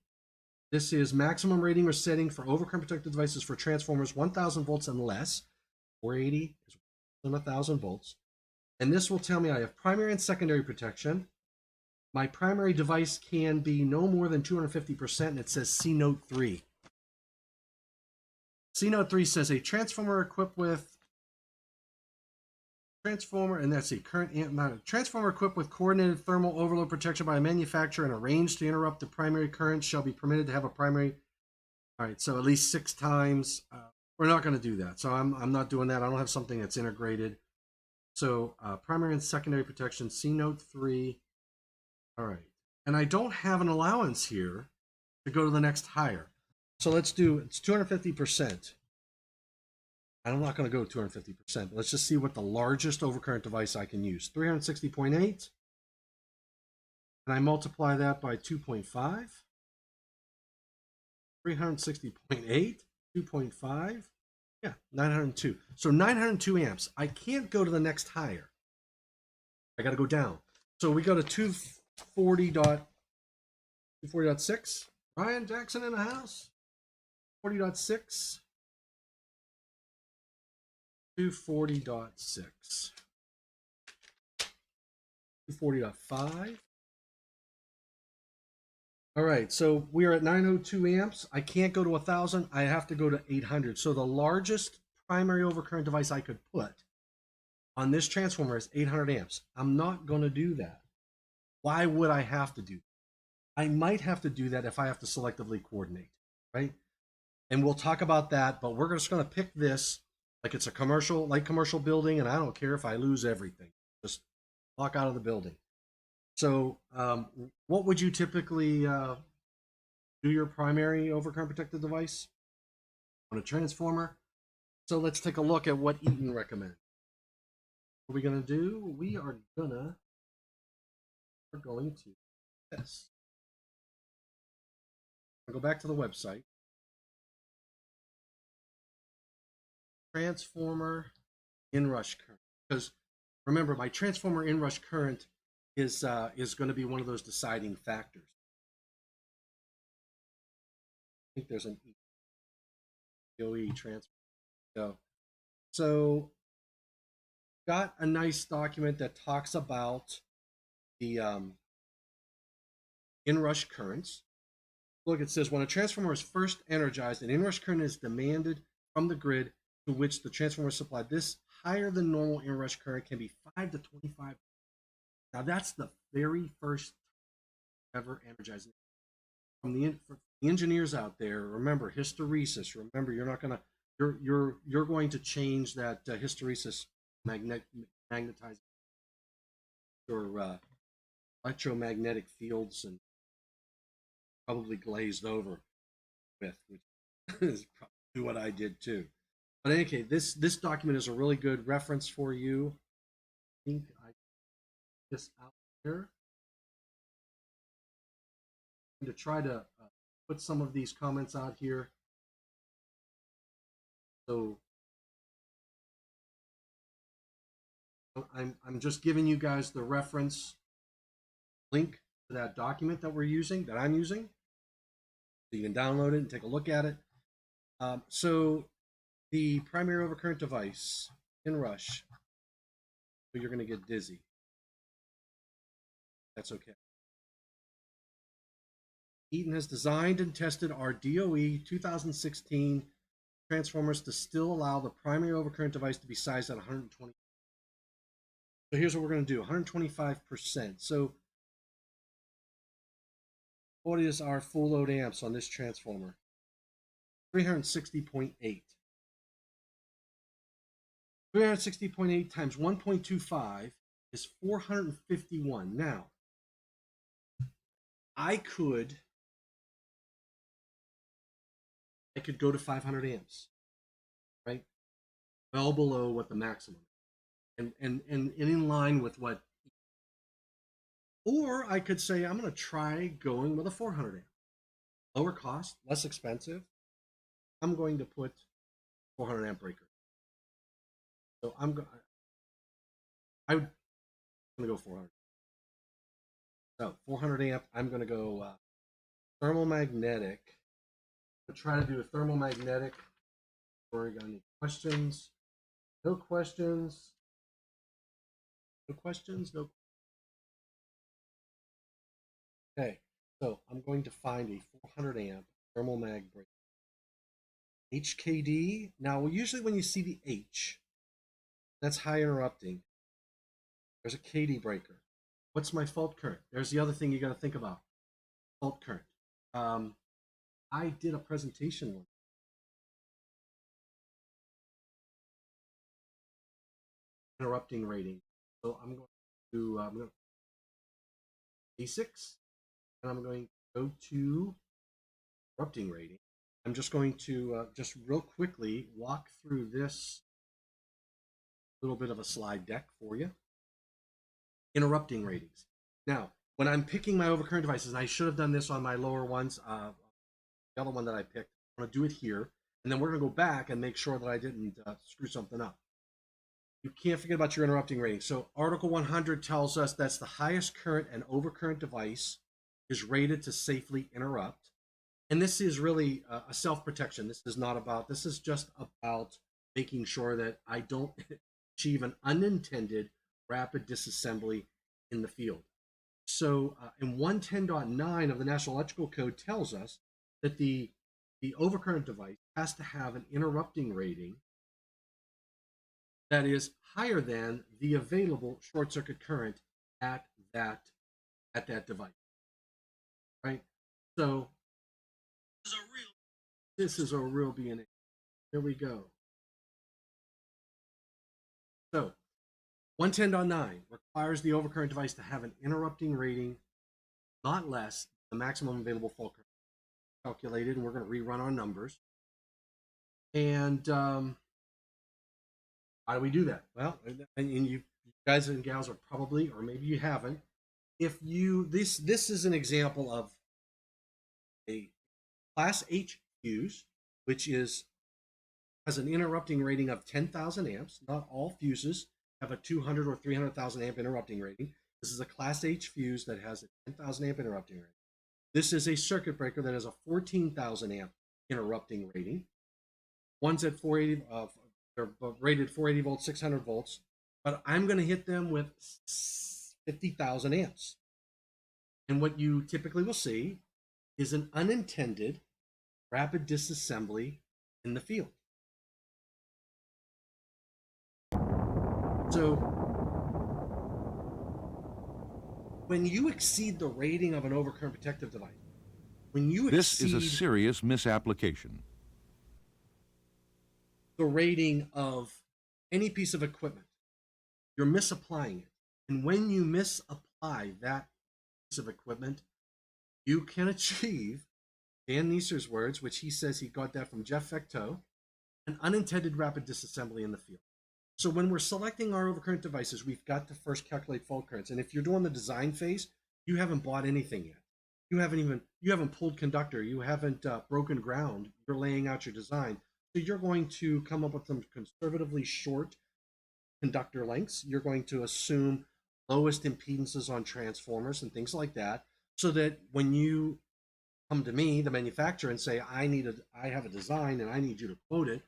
This is maximum rating or setting for overcurrent protected devices for transformers 1000 volts and less. 480 is 1000 volts. And this will tell me I have primary and secondary protection. My primary device can be no more than 250%, and it says C Note 3. C Note 3 says a transformer equipped with transformer equipped with coordinated thermal overload protection by a manufacturer and arranged to interrupt the primary current shall be permitted to have a primary. All right, so at least 6 times. We're not going to do that. So I'm not doing that. I don't have something that's integrated. So primary and secondary protection, C Note 3. All right, and I don't have an allowance here to go to the next higher. So let's do, it's 250%. I'm not going to go 250%. Let's just see what the largest overcurrent device I can use. 360.8. And I multiply that by 2.5. 360.8, 2.5. Yeah, 902. So 902 amps. I can't go to the next higher. I got to go down. So we go to 240.6. Ryan Jackson in the house. 40.6. 240.6. 240.5. All right, so we are at 902 amps. I can't go to 1000. I have to go to 800. So the largest primary overcurrent device I could put on this transformer is 800 amps. I'm not going to do that. Why would I have to do that? I might have to do that if I have to selectively coordinate, right? And we'll talk about that, but we're just going to pick this like it's a commercial, light commercial building, and I don't care if I lose everything. Just walk out of the building. So what would you typically do your primary overcurrent protected device on a transformer? So let's take a look at what Eaton recommends. What are we going to do? We are going to this. I'll go back to the website. Transformer inrush current. Because remember, my transformer inrush current is going to be one of those deciding factors. I think there's an EOE transformer. So got a nice document that talks about the inrush currents. Look, it says when a transformer is first energized, an inrush current is demanded from the grid to which the transformer is supplied. This higher than normal inrush current can be 5 to 25. Now that's the very first ever energized. From the engineers out there, remember hysteresis. Remember, you're not gonna you're going to change that hysteresis magnetizing your electromagnetic fields and probably glazed over with, which is probably what I did too. But in any case, this document is a really good reference for you. I think I put this out here to try to put some of these comments out here. So I'm just giving you guys the reference link to that document that we're using, that I'm using. So you can download it and take a look at it. So the primary overcurrent device, inrush, so you're going to get dizzy. That's okay. Eaton has designed and tested our DOE 2016 transformers to still allow the primary overcurrent device to be sized at 120. So here's what we're going to do, 125%. So what is our full load amps on this transformer? 360.8. 360.8 times 1.25 is 451. Now, I could go to 500 amps, right? Well below what the maximum is. And in line with what, or I could say I'm going to try going with a 400 amp. Lower cost, less expensive. I'm going to put 400 amp breaker. So I'm going to go 400. So 400 amp, I'm going to go thermal magnetic. I'll try to do a thermal magnetic. Or you got any questions? No questions. No questions. No. Okay, so I'm going to find a 400 amp thermal mag breaker. HKD. Now, usually when you see the H, that's high interrupting. There's a KD breaker. What's my fault current? There's the other thing you got to think about. Fault current. I did a presentation one. Interrupting rating. So I'm going to basics, and I'm going to go to interrupting rating. I'm just going to just real quickly walk through this little bit of a slide deck for you. Interrupting ratings. Now, when I'm picking my overcurrent devices, and I should have done this on my lower ones, the other one that I picked, I'm going to do it here, and then we're going to go back and make sure that I didn't screw something up. You can't forget about your interrupting rating. So Article 100 tells us that's the highest current and overcurrent device is rated to safely interrupt. And this is really a self-protection. This is just about making sure that I don't achieve an unintended rapid disassembly in the field. So in 110.9 of the National Electrical Code tells us that the overcurrent device has to have an interrupting rating that is higher than the available short circuit current at that device, right? So this is a real BNA. Here we go. So 110.9 requires the overcurrent device to have an interrupting rating not less than the maximum available fault current. Calculated, and we're going to rerun our numbers. And how do we do that? Well, and you guys and gals are probably, or maybe you haven't. If you this is an example of a class H fuse, which has an interrupting rating of 10,000 amps. Not all fuses have a 200 or 300,000 amp interrupting rating. This is a class H fuse that has a 10,000 amp interrupting rating. This is a circuit breaker that has a 14,000 amp interrupting rating. One's at 480, they're rated 480 volts, 600 volts, but I'm going to hit them with 50,000 amps. And what you typically will see is an unintended rapid disassembly in the field. So when you exceed the rating of an overcurrent protective device, when you This is a exceed serious misapplication. the rating of any piece of equipment, you're misapplying it. And when you misapply that piece of equipment, you can achieve, Dan Neeser's words, which he says he got that from Jeff Fecteau, an unintended rapid disassembly in the field. So when we're selecting our overcurrent devices, we've got to first calculate fault currents. And if you're doing the design phase, you haven't bought anything yet. You haven't pulled conductor. You haven't broken ground. You're laying out your design. So you're going to come up with some conservatively short conductor lengths. You're going to assume lowest impedances on transformers and things like that, so that when you come to me, the manufacturer, and say, I have a design and I need you to quote it,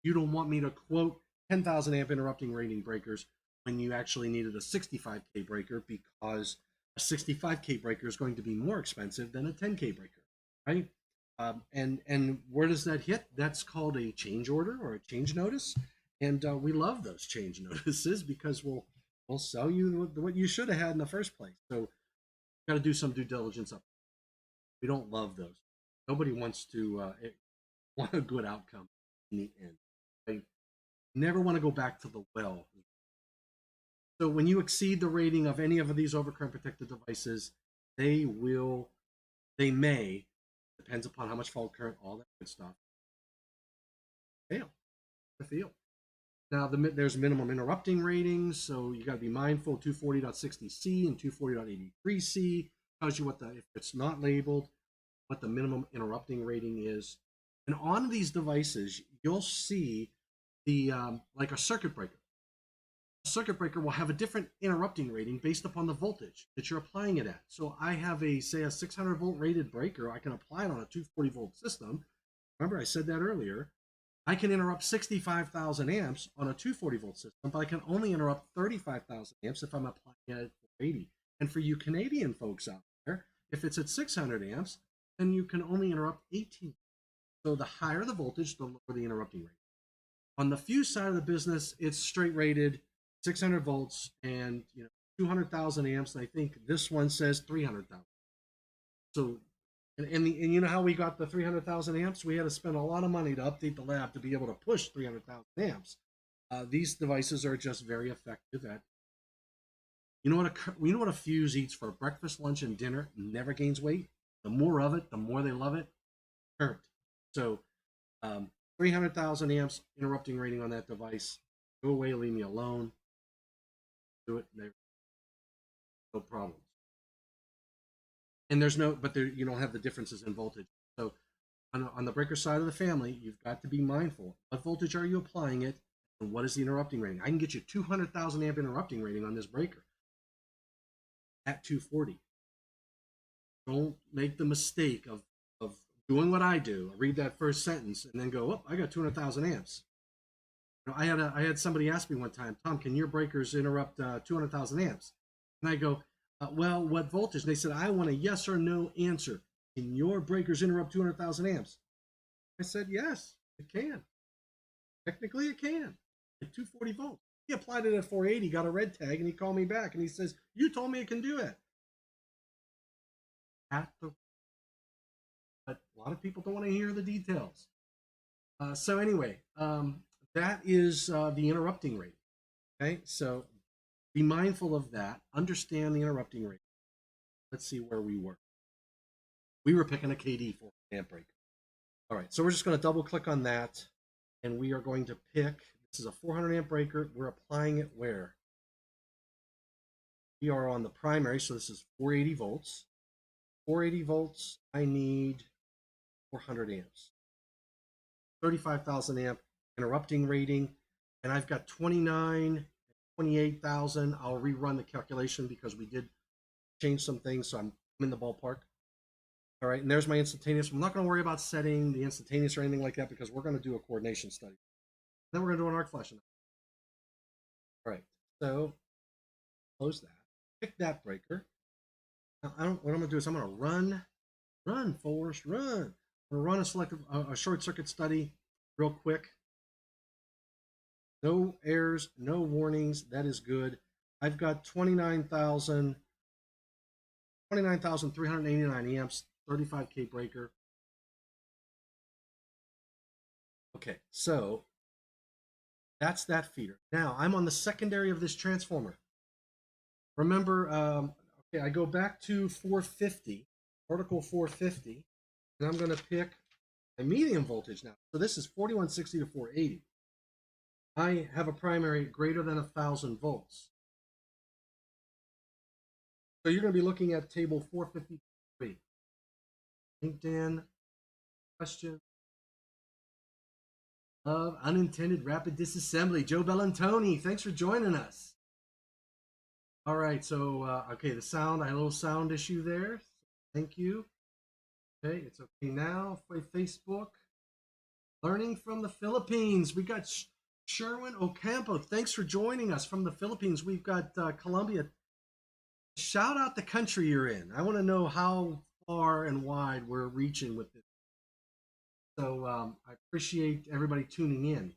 you don't want me to quote 10,000 amp interrupting rating breakers when you actually needed a 65K breaker, because a 65K breaker is going to be more expensive than a 10K breaker, right? And where does that hit? That's called a change order or a change notice, and we love those change notices because we'll sell you what you should have had in the first place. So got to do some due diligence up. We don't love those. Nobody wants to want a good outcome in the end. I never want to go back to the well. So when you exceed the rating of any of these overcurrent protected devices, they may, depends upon how much fault current, all that good stuff, fail the field. Now there's minimum interrupting ratings, so you got to be mindful. 240.60C and 240.83C tells you if it's not labeled, what the minimum interrupting rating is. And on these devices, you'll see the like a circuit breaker. A circuit breaker will have a different interrupting rating based upon the voltage that you're applying it at. So I have a 600 volt rated breaker. I can apply it on a 240 volt system. Remember, I said that earlier. I can interrupt 65,000 amps on a 240 volt system, but I can only interrupt 35,000 amps if I'm applying it at 480. And for you Canadian folks out there, if it's at 600 amps, then you can only interrupt 18. So the higher the voltage, the lower the interrupting rate. On the fuse side of the business, it's straight rated 600 volts and 200,000 amps. And I think this one says 300,000. So, and you know how we got the 300,000 amps? We had to spend a lot of money to update the lab to be able to push 300,000 amps. These devices are just very effective at. You know what a fuse eats for breakfast, lunch, and dinner? Never gains weight. The more of it, the more they love it. Current. So 300,000 amps interrupting rating on that device. Go away, leave me alone. Do it. No problems. And you don't have the differences in voltage. So on the breaker side of the family, you've got to be mindful. What voltage are you applying it? And what is the interrupting rating? I can get you 200,000 amp interrupting rating on this breaker at 240. Don't make the mistake of doing what I do. I read that first sentence and then go, oh, I got 200,000 amps. I had somebody ask me one time, Tom, can your breakers interrupt 200,000 amps? And I go, well, what voltage? And they said, I want a yes or no answer. Can your breakers interrupt 200,000 amps? I said, yes, it can. Technically, it can at 240 volts. He applied it at 480, got a red tag, and he called me back and he says, you told me it can do it. But a lot of people don't want to hear the details. So anyway, that is the interrupting rate. Okay, so be mindful of that. Understand the interrupting rate. Let's see where we were. We were picking a KD for amp breaker. All right, so we're just going to double click on that, and we are going to pick. This is a 400 amp breaker. We're applying it where? We are on the primary, so this is 480 volts. 480 volts, I need 400 amps. 35,000 amp interrupting rating, and I've got 28,000. I'll rerun the calculation because we did change some things, so I'm in the ballpark. All right, and there's my instantaneous. I'm not going to worry about setting the instantaneous or anything like that because we're going to do a coordination study. Then we're going to do an arc flash. All right, so close that. Pick that breaker. Now, what I'm going to do is I'm going to run Run, Forrest, run. We'll run a short circuit study real quick. No errors, no warnings. That is good. I've got 29,389 amps, 35K breaker. Okay, so that's that feeder. Now I'm on the secondary of this transformer. Remember, okay, I go back to 450, vertical 450, and I'm going to pick my medium voltage now. So this is 4160 to 480. I have a primary greater than 1,000 volts. So you're going to be looking at table 453. LinkedIn question of unintended rapid disassembly. Joe Bellantoni, thanks for joining us. All right, so okay, the sound, I had a little sound issue there. Thank you. Okay, it's okay now. For Facebook, learning from the Philippines. We got Sherwin Ocampo. Thanks for joining us from the Philippines. We've got Colombia. Shout out the country you're in. I want to know how far and wide we're reaching with this. So I appreciate everybody tuning in.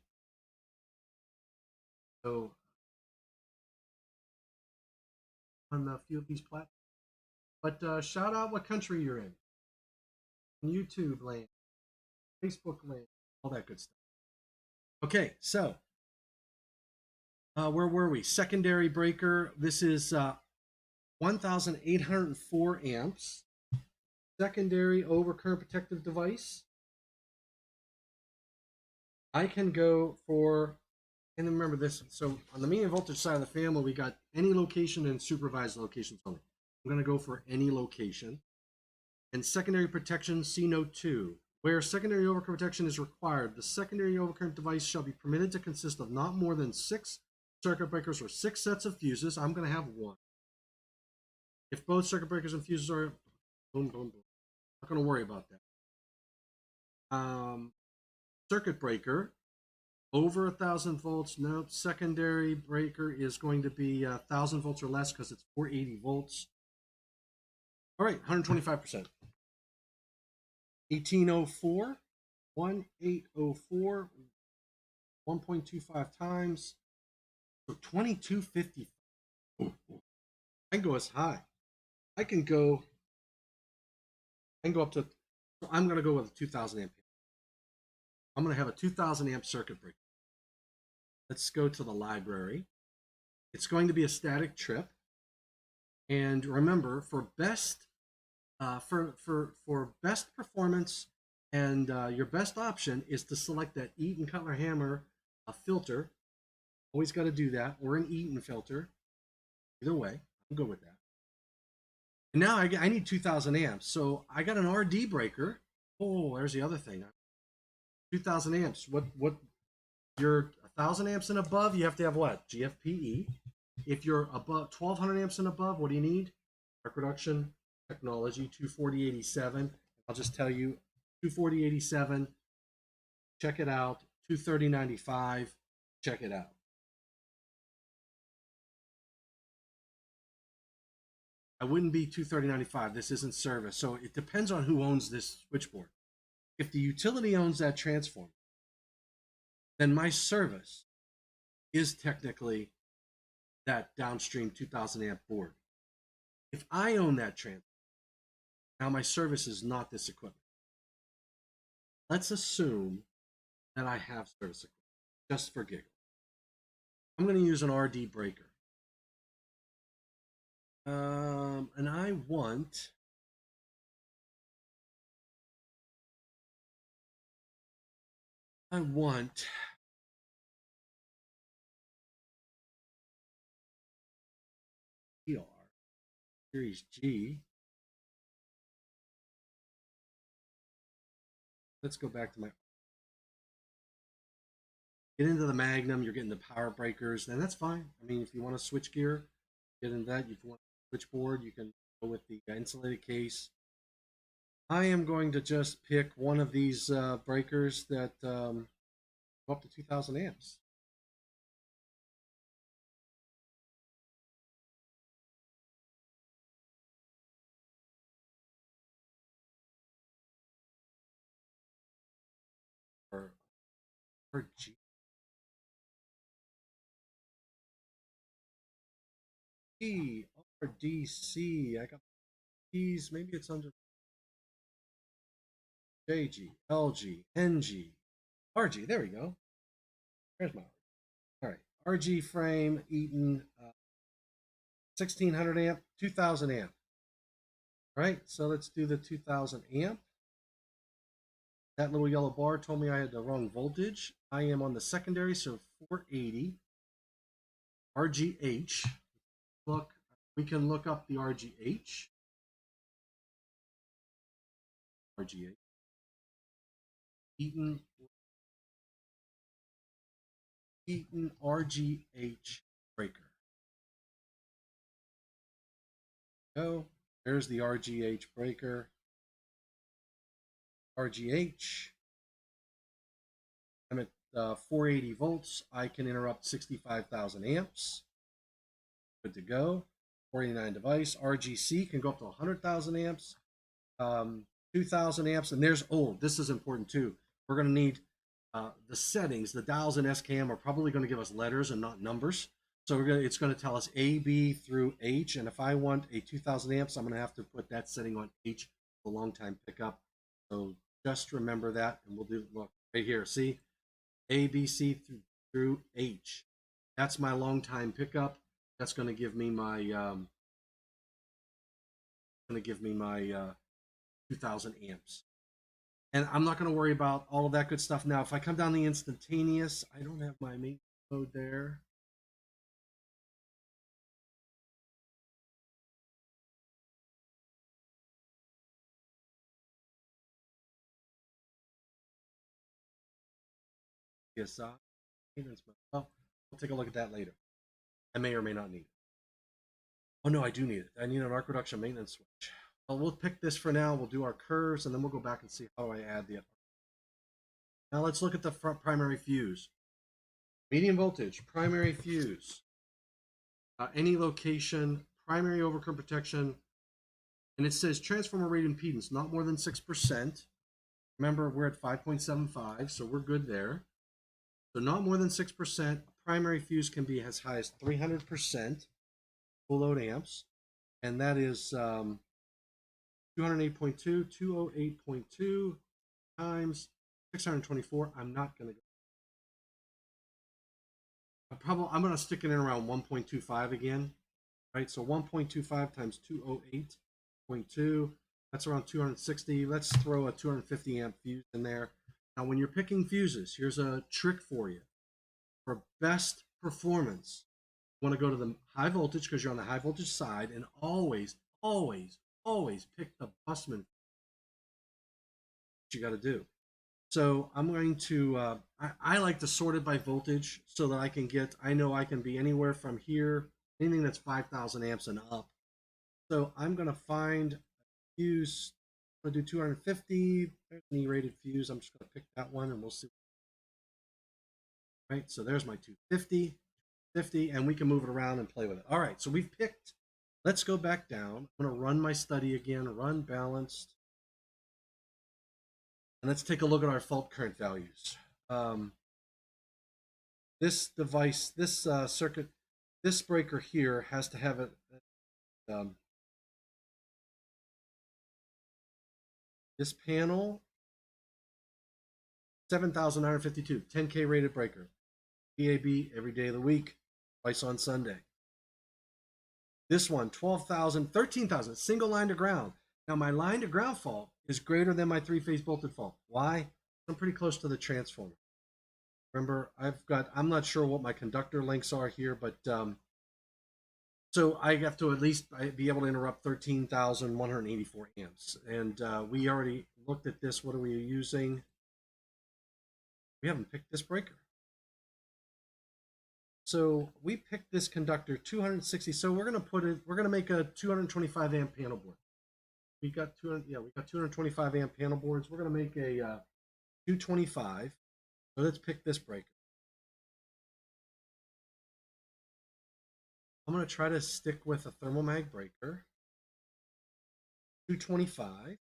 So on a few of these platforms. But shout out what country you're in. YouTube land, Facebook land, all that good stuff. Okay, so where were we? Secondary breaker. This is 1,804 amps. Secondary overcurrent protective device. I can go for, and remember this, so on the medium voltage side of the family, we got any location and supervised locations only. I'm going to go for any location. And secondary protection, C note 2. Where secondary overcurrent protection is required, the secondary overcurrent device shall be permitted to consist of not more than 6 circuit breakers or 6 sets of fuses. I'm going to have 1. If both circuit breakers and fuses are, boom, boom, boom. Not going to worry about that. Circuit breaker, over 1,000 volts. Nope. Secondary breaker is going to be 1,000 volts or less because it's 480 volts. All right, 125%. 1804, 1804, 1.25 times. So 2250. I can go as high. I can go up to, I'm going to go with a 2,000 amp. I'm going to have a 2,000 amp circuit breaker. Let's go to the library. It's going to be a static trip. And remember, for best best performance and your best option is to select that Eaton Cutler Hammer filter. Always got to do that, or an Eaton filter. Either way, I'm good with that. And now I need 2,000 amps, so I got an RD breaker. Oh, there's the other thing. 2,000 amps. What? You're 1,000 amps and above, you have to have what? GFPE. If you're above 1,200 amps and above, what do you need? Arc reduction technology, 24087. I'll just tell you, 24087. Check it out. 23095. Check it out. I wouldn't be 23095. This isn't service. So it depends on who owns this switchboard. If the utility owns that transformer, then my service is technically that downstream 2,000 amp board. If I own that transformer, now my service is not this equipment. Let's assume that I have service equipment, just for giggles. I'm going to use an RD breaker. And I want ER Series G. Let's go back to my, get into the Magnum, you're getting the power breakers, and that's fine. I mean, if you want to switch gear, get into that. If you want a switchboard, you can go with the insulated case. I am going to just pick one of these breakers that go up to 2,000 amps. or RG. RDC. I got these. Maybe it's under JG, LG, NG, RG. There we go. There's my RG. All right. RG frame, Eaton, 1600 amp, 2000 amp. All right. So let's do the 2000 amp. That little yellow bar told me I had the wrong voltage. I am on the secondary, so 480. RGH. Look, we can look up the RGH. RGH. Eaton RGH breaker. Go. There's the RGH breaker. RGH. I'm at 480 volts. I can interrupt 65,000 amps. Good to go. 489 device. RGC can go up to 100,000 amps. 2,000 amps. And there's, oh, this is important too. We're going to need the settings. The dials in SKM are probably going to give us letters and not numbers. So it's going to tell us A, B through H. And if I want a 2,000 amps, I'm going to have to put that setting on H, a long time pickup. So just remember that, and we'll do, look right here. See, A, B, C through H. That's my long time pickup. That's going to give me my 2,000 amps. And I'm not going to worry about all of that good stuff now. If I come down the instantaneous, I don't have my main code there. PSI, maintenance mode. Oh, we'll take a look at that later. I may or may not need it. Oh no, I do need it. I need an arc reduction maintenance switch. Well, we'll pick this for now. We'll do our curves, and then we'll go back and see how I add the. Now let's look at the front primary fuse. Medium voltage, primary fuse. Any location, primary overcurrent protection, and it says transformer rated impedance not more than 6%. Remember, we're at 5.75, so we're good there. So not more than 6%. Primary fuse can be as high as 300% full load amps, and that is 208.2, 208.2 times 624. I'm not going to go. I'm going to stick it in around 1.25 again, right? So 1.25 times 208.2, that's around 260. Let's throw a 250 amp fuse in there. Now, when you're picking fuses, here's a trick for you. For best performance, you want to go to the high voltage because you're on the high voltage side, and always, always, always pick the busman. What you got to do. So I'm going to, I like to sort it by voltage so that I can get, I know I can be anywhere from here, anything that's 5,000 amps and up. So I'm going to find a fuse. I'm going to do 250. There's an E-rated fuse. I'm just going to pick that one and we'll see. Right, so there's my 250, 50, and we can move it around and play with it. All right, so we've picked. Let's go back down. I'm going to run my study again, run balanced. And let's take a look at our fault current values. This device, this circuit, this breaker here has to have it. This panel, 7,952, 10K rated breaker. PAB every day of the week, twice on Sunday. This one, 12,000, 13,000, single line to ground. Now my line to ground fault is greater than my three-phase bolted fault. Why? I'm pretty close to the transformer. Remember, I'm not sure what my conductor links are here, but so I have to at least be able to interrupt 13,184 amps. And we already looked at this. What are we using? We haven't picked this breaker. So we picked this conductor 260. So we're going to make a 225 amp panel board. We got 225 amp panel boards. We're going to make a 225. So let's pick this breaker. I'm going to try to stick with a thermal mag breaker. 225.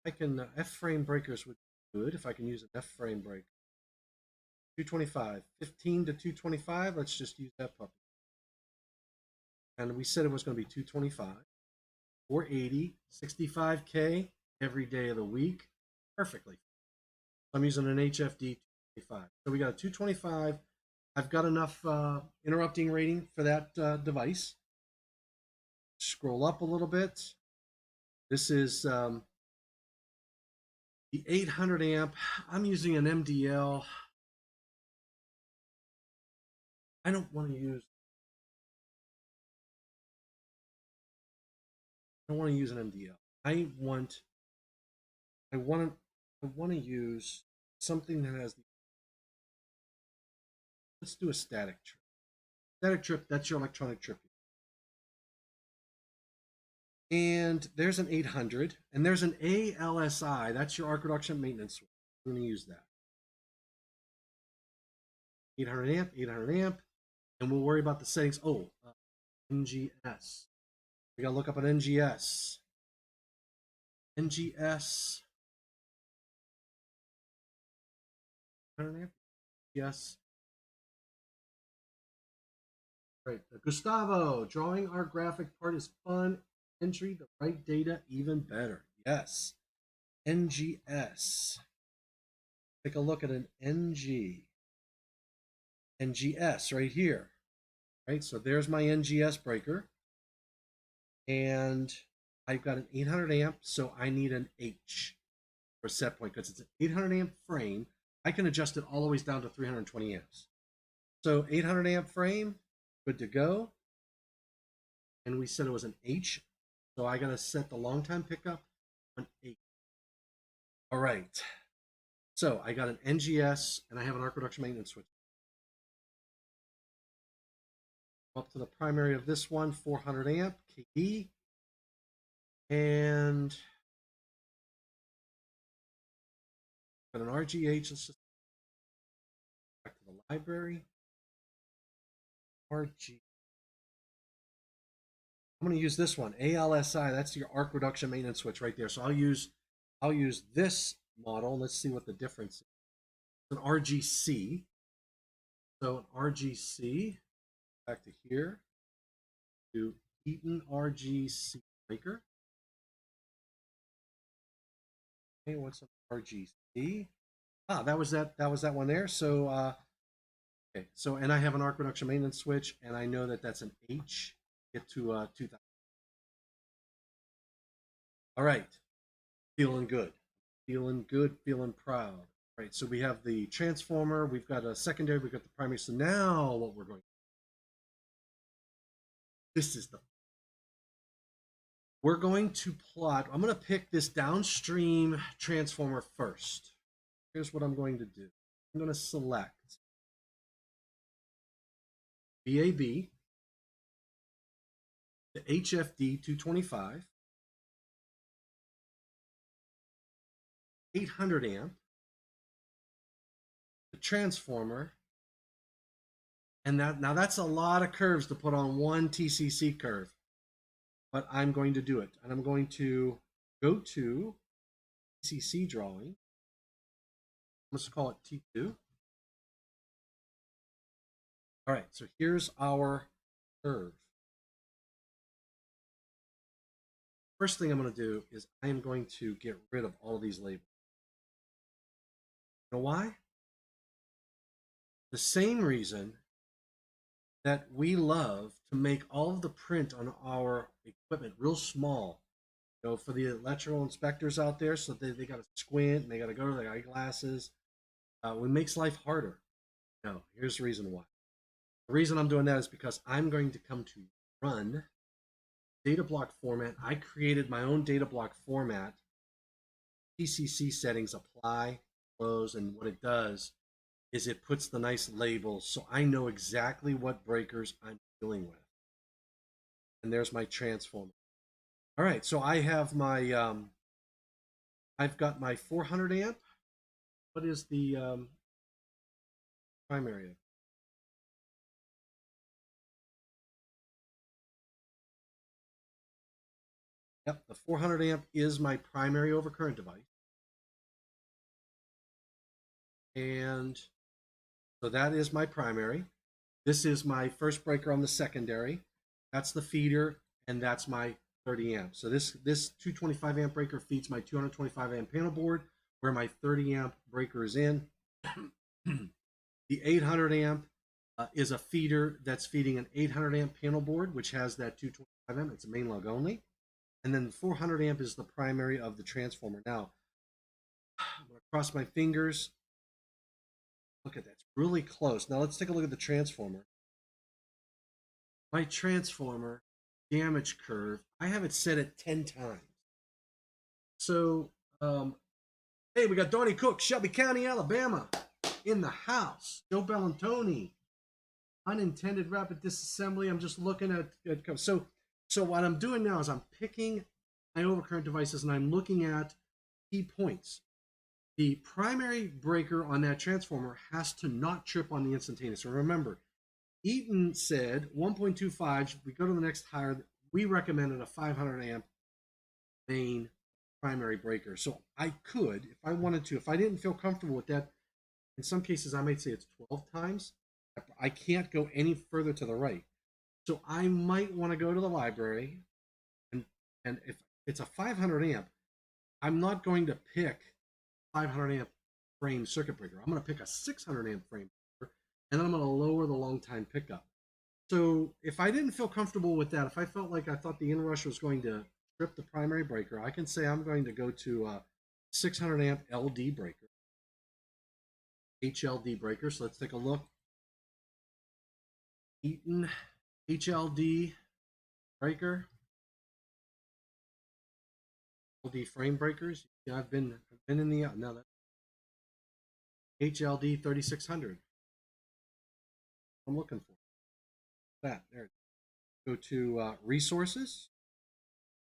I can F-frame breakers would good if I can use an F frame break. 225, 15 to 225. Let's just use that puppy. And we said it was going to be 225, 480, 65K every day of the week. Perfectly. I'm using an HFD 225. So we got a 225. I've got enough interrupting rating for that device. Scroll up a little bit. This is the 800 amp. I'm using an MDL. I don't want to use an MDL. I want to use something that has the. Let's do a static trip. Static trip, that's your electronic trip. And there's an 800, and there's an ALSI. That's your arc reduction maintenance switch. I'm going to use that. 800 amp, 800 amp, and we'll worry about the settings. Oh, NGS. We got to look up an NGS. NGS. 800 amp. Yes. Right. Gustavo, drawing our graphic part is fun. Entry the right data even better. Yes. NGS. Take a look at an NGS right here. Right, so there's my NGS breaker. And I've got an 800 amp, so I need an H for set point because it's an 800 amp frame. I can adjust it all the way down to 320 amps. So 800 amp frame, good to go. And we said it was an H, so I got to set the long time pickup on 8. All right. So I got an NGS and I have an arc reduction maintenance switch. Up to the primary of this one, 400 amp KD. And got an RGH. Let's just back to the library. RG. I'm going to use this one, ALSI. That's your arc reduction maintenance switch right there. So I'll use this model. Let's see what the difference is. It's an RGC. So an RGC, back to here, to Eaton RGC breaker. Okay, what's an RGC? Ah, that was that one there. So okay, so and I have an arc reduction maintenance switch, and I know that that's an H. Get to 2000. All right, feeling good, feeling proud. All right, so we have the transformer, we've got a secondary, we've got the primary. So now what we're going to do, this is the, we're going to plot, I'm going to pick this downstream transformer first. Here's what I'm going to do. I'm going to select VAB, the HFD 225, 800 amp, the transformer, and now that's a lot of curves to put on one TCC curve, but I'm going to do it. And I'm going to go to TCC drawing. Let's call it T2. All right, so here's our curve. First thing I'm going to do is I am going to get rid of all of these labels. You know why? The same reason that we love to make all of the print on our equipment real small. You know, for the electrical inspectors out there, so they got to squint and they got to go to their eyeglasses. It makes life harder. No, here's the reason why. The reason I'm doing that is because I'm going to come to run data block format. I created my own data block format. TCC settings, apply, close, and what it does is it puts the nice labels so I know exactly what breakers I'm dealing with. And there's my transformer. All right, so I have my, I've got my 400 amp. What is the primary? Yep, the 400 amp is my primary overcurrent device. And so that is my primary. This is my first breaker on the secondary. That's the feeder, and that's my 30 amp. So this 225 amp breaker feeds my 225 amp panel board, where my 30 amp breaker is in. The 800 amp is a feeder that's feeding an 800 amp panel board, which has that 225 amp. It's a main lug only. And then the 400 amp is the primary of the transformer. Now, I'm going to cross my fingers. Look at that. It's really close. Now let's take a look at the transformer. My transformer damage curve, I have it set at 10 times. So, hey, we got Donnie Cook, Shelby County, Alabama, in the house. Joe Bellantoni, unintended rapid disassembly. I'm just looking at so what I'm doing now is I'm picking my overcurrent devices and I'm looking at key points. The primary breaker on that transformer has to not trip on the instantaneous. So remember, Eaton said 1.25. We go to the next higher. We recommended a 500 amp main primary breaker. So I could, if I wanted to, if I didn't feel comfortable with that, in some cases I might say it's 12 times. I can't go any further to the right. So I might want to go to the library, and if it's a 500 amp, I'm not going to pick 500 amp frame circuit breaker. I'm going to pick a 600 amp frame breaker, and then I'm going to lower the long time pickup. So if I didn't feel comfortable with that, if I felt like I thought the inrush was going to trip the primary breaker, I can say I'm going to go to a 600 amp LD breaker, HLD breaker. So let's take a look. Eaton HLD breaker, LD frame breakers. Yeah, I've been in the now that HLD 3600. I'm looking for that. There. Go to resources,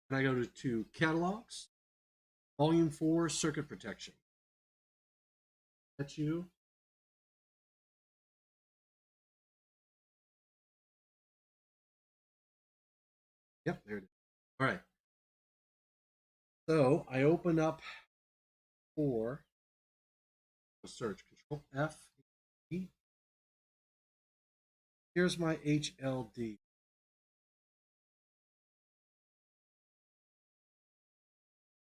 and I go to catalogs, volume 4 circuit protection. That's you. Yep, there it is. All right. So I open up for search, Control F. E. Here's my HLD.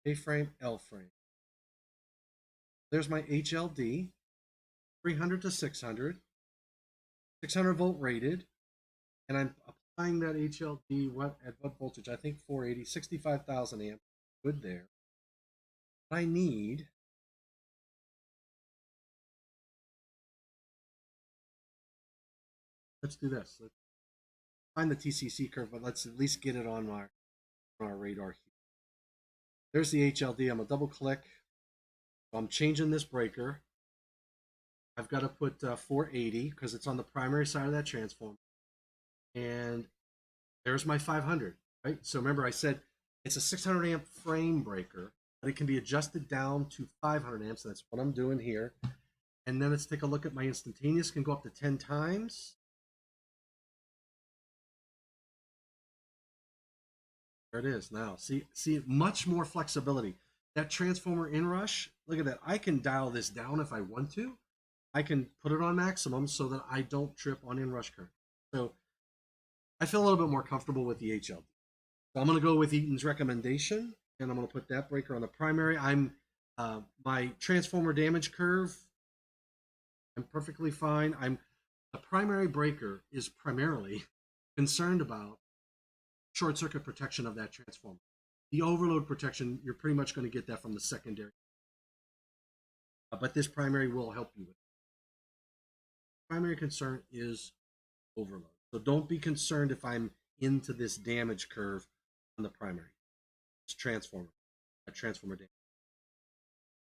A frame, L frame. There's my HLD, 300 to 600, 600 volt rated, and I'm applying that HLD at what voltage? I think 480, 65,000 amp. Good there. I need let's do this. Let's find the TCC curve, but let's at least get it on our radar here. There's the HLD. I'm gonna double click. So I'm changing this breaker. I've got to put 480 because it's on the primary side of that transformer. And there's my 500, right? So remember I said it's a 600 amp frame breaker, but it can be adjusted down to 500 amps. That's what I'm doing here. And then let's take a look at my instantaneous. Can go up to 10 times. There it is now. See, much more flexibility. That transformer inrush, look at that. I can dial this down if I want to. I can put it on maximum so that I don't trip on inrush current. So I feel a little bit more comfortable with the HLD. So I'm going to go with Eaton's recommendation, and I'm going to put that breaker on the primary. My transformer damage curve, I'm perfectly fine. The primary breaker is primarily concerned about short circuit protection of that transformer. The overload protection, you're pretty much going to get that from the secondary. But this primary will help you with it. Primary concern is overload. So don't be concerned if I'm into this damage curve on the primary. It's transformer damage.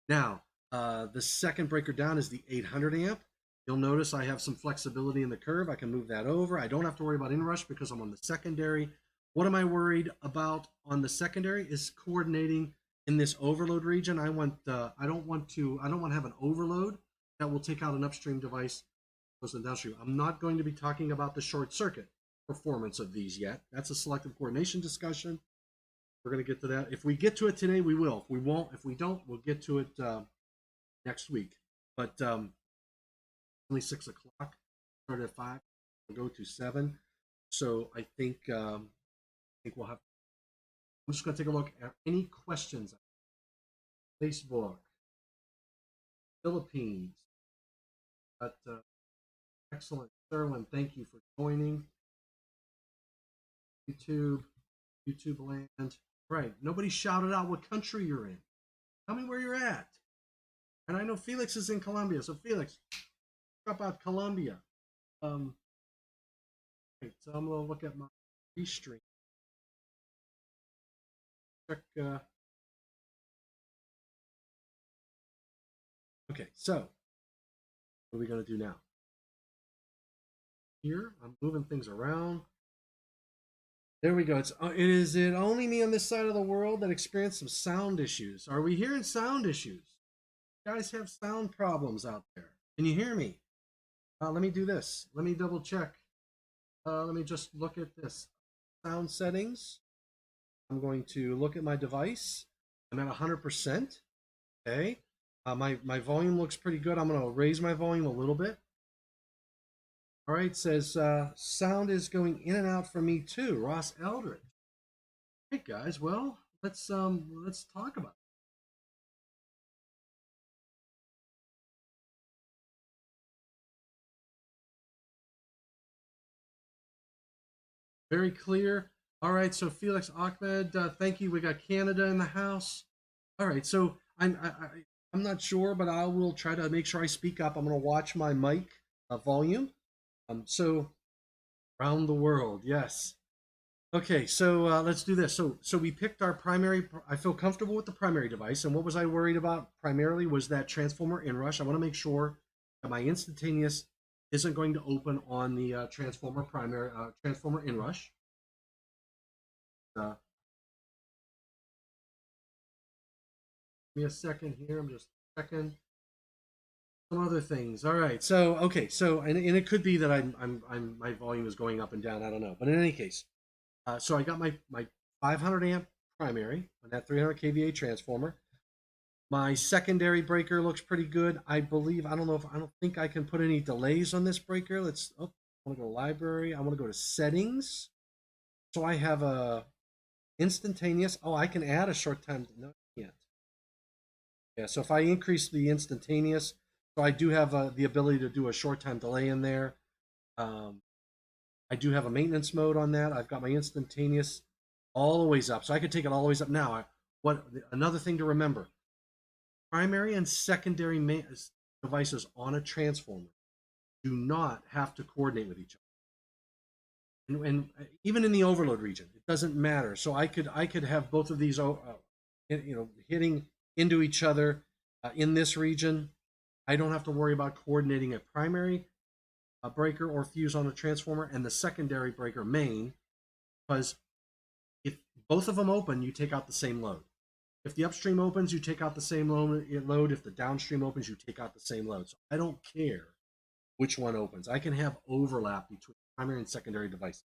Now, the second breaker down is the 800 amp. You'll notice I have some flexibility in the curve. I can move that over. I don't have to worry about inrush because I'm on the secondary. What am I worried about on the secondary is coordinating in this overload region. I don't want to have an overload that will take out an upstream device goes to downstream. I'm not going to be talking about the short circuit performance of these yet. That's a selective coordination discussion. We're going to get to that. If we get to it today, we will. If we won't, if we don't, we'll get to it next week. But only 6 o'clock. Started at 5. We'll go to 7. So I think we'll have. I'm just going to take a look at any questions. Facebook, Philippines. But excellent, Sherwin. Thank you for joining. YouTube land. Right. Nobody shouted out what country you're in. Tell me where you're at. And I know Felix is in Colombia. So Felix, talk about Colombia. Right, so I'm gonna look at my restream. Check. Okay, so what are we gonna do now? Here, I'm moving things around. There we go. Is it only me on this side of the world that experienced some sound issues? Are we hearing sound issues? You guys have sound problems out there. Can you hear me? Let me do this. Let me double check. Let me just look at this. Sound settings. I'm going to look at my device. I'm at 100%. Okay. My volume looks pretty good. I'm going to raise my volume a little bit. All right, it says sound is going in and out for me too. Ross Eldridge. Hey guys, well, let's talk about it. Very clear. All right, so Felix Ahmed, thank you. We got Canada in the house. All right, so I'm not sure, but I will try to make sure I speak up. I'm going to watch my mic volume. So around the world, yes. Okay, so let's do this. So we picked our primary. I feel comfortable with the primary device, and what was I worried about primarily was that transformer inrush. I want to make sure that my instantaneous isn't going to open on the transformer inrush. Give me a second here. I'm just checking some other things. All right. So okay. So and it could be that my volume is going up and down. I don't know. But in any case, so I got my 500 amp primary on that 300 kVA transformer. My secondary breaker looks pretty good. I believe. I don't think I can put any delays on this breaker. Let's. Oh, I want to go to library. I want to go to settings. So I have a instantaneous. Oh, I can add a short time. No, I can't. Yeah. So if I increase the instantaneous. So I do have the ability to do a short time delay in there. I do have a maintenance mode on that. I've got my instantaneous all the ways up. So I could take it all the ways up. Now, another thing to remember, primary and secondary devices on a transformer do not have to coordinate with each other. And even in the overload region, it doesn't matter. So I could have both of these, hitting into each other in this region. I don't have to worry about coordinating a primary breaker or fuse on a transformer and the secondary breaker main, because if both of them open, you take out the same load. If the upstream opens, you take out the same load. If the downstream opens, you take out the same load. So I don't care which one opens. I can have overlap between primary and secondary devices.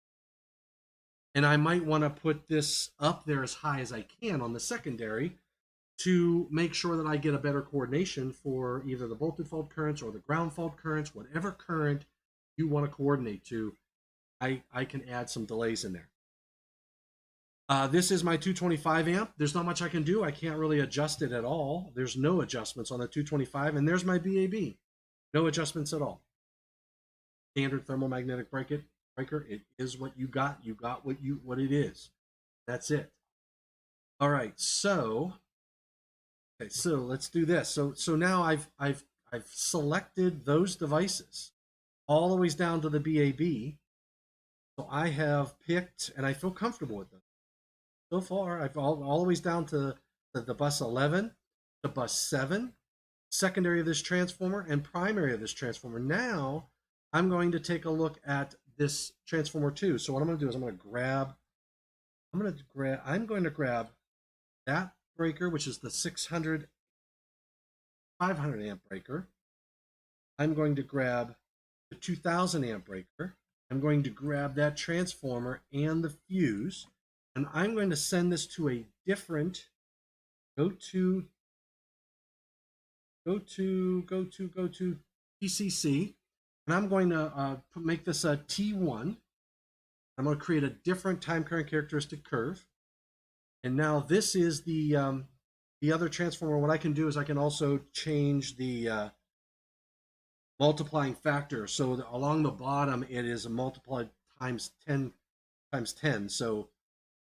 And I might want to put this up there as high as I can on the secondary to make sure that I get a better coordination for either the voltage fault currents or the ground fault currents, whatever current you want to coordinate to. I can add some delays in there. This is my 225 amp. There's not much I can do. I can't really adjust it at all. There's no adjustments on the 225, and there's my BAB. No adjustments at all. Standard thermomagnetic breaker. It is what you got. You got what it is. That's it. All right. So let's do this. So now I've selected those devices all the ways down to the BAB. So I have picked, and I feel comfortable with them. So far, I've all the ways down to the bus 11, the bus 7, secondary of this transformer, and primary of this transformer. Now, I'm going to take a look at this transformer 2. So what I'm going to do is I'm going to grab that breaker, which is the 500 amp breaker. I'm going to grab the 2000 amp breaker. I'm going to grab that transformer and the fuse, and I'm going to send this to a different, go to PCC. And I'm going to make this a T1. I'm going to create a different time current characteristic curve. And now this is the other transformer. What I can do is I can also change the multiplying factor. So along the bottom, it is multiplied times 10 times 10. So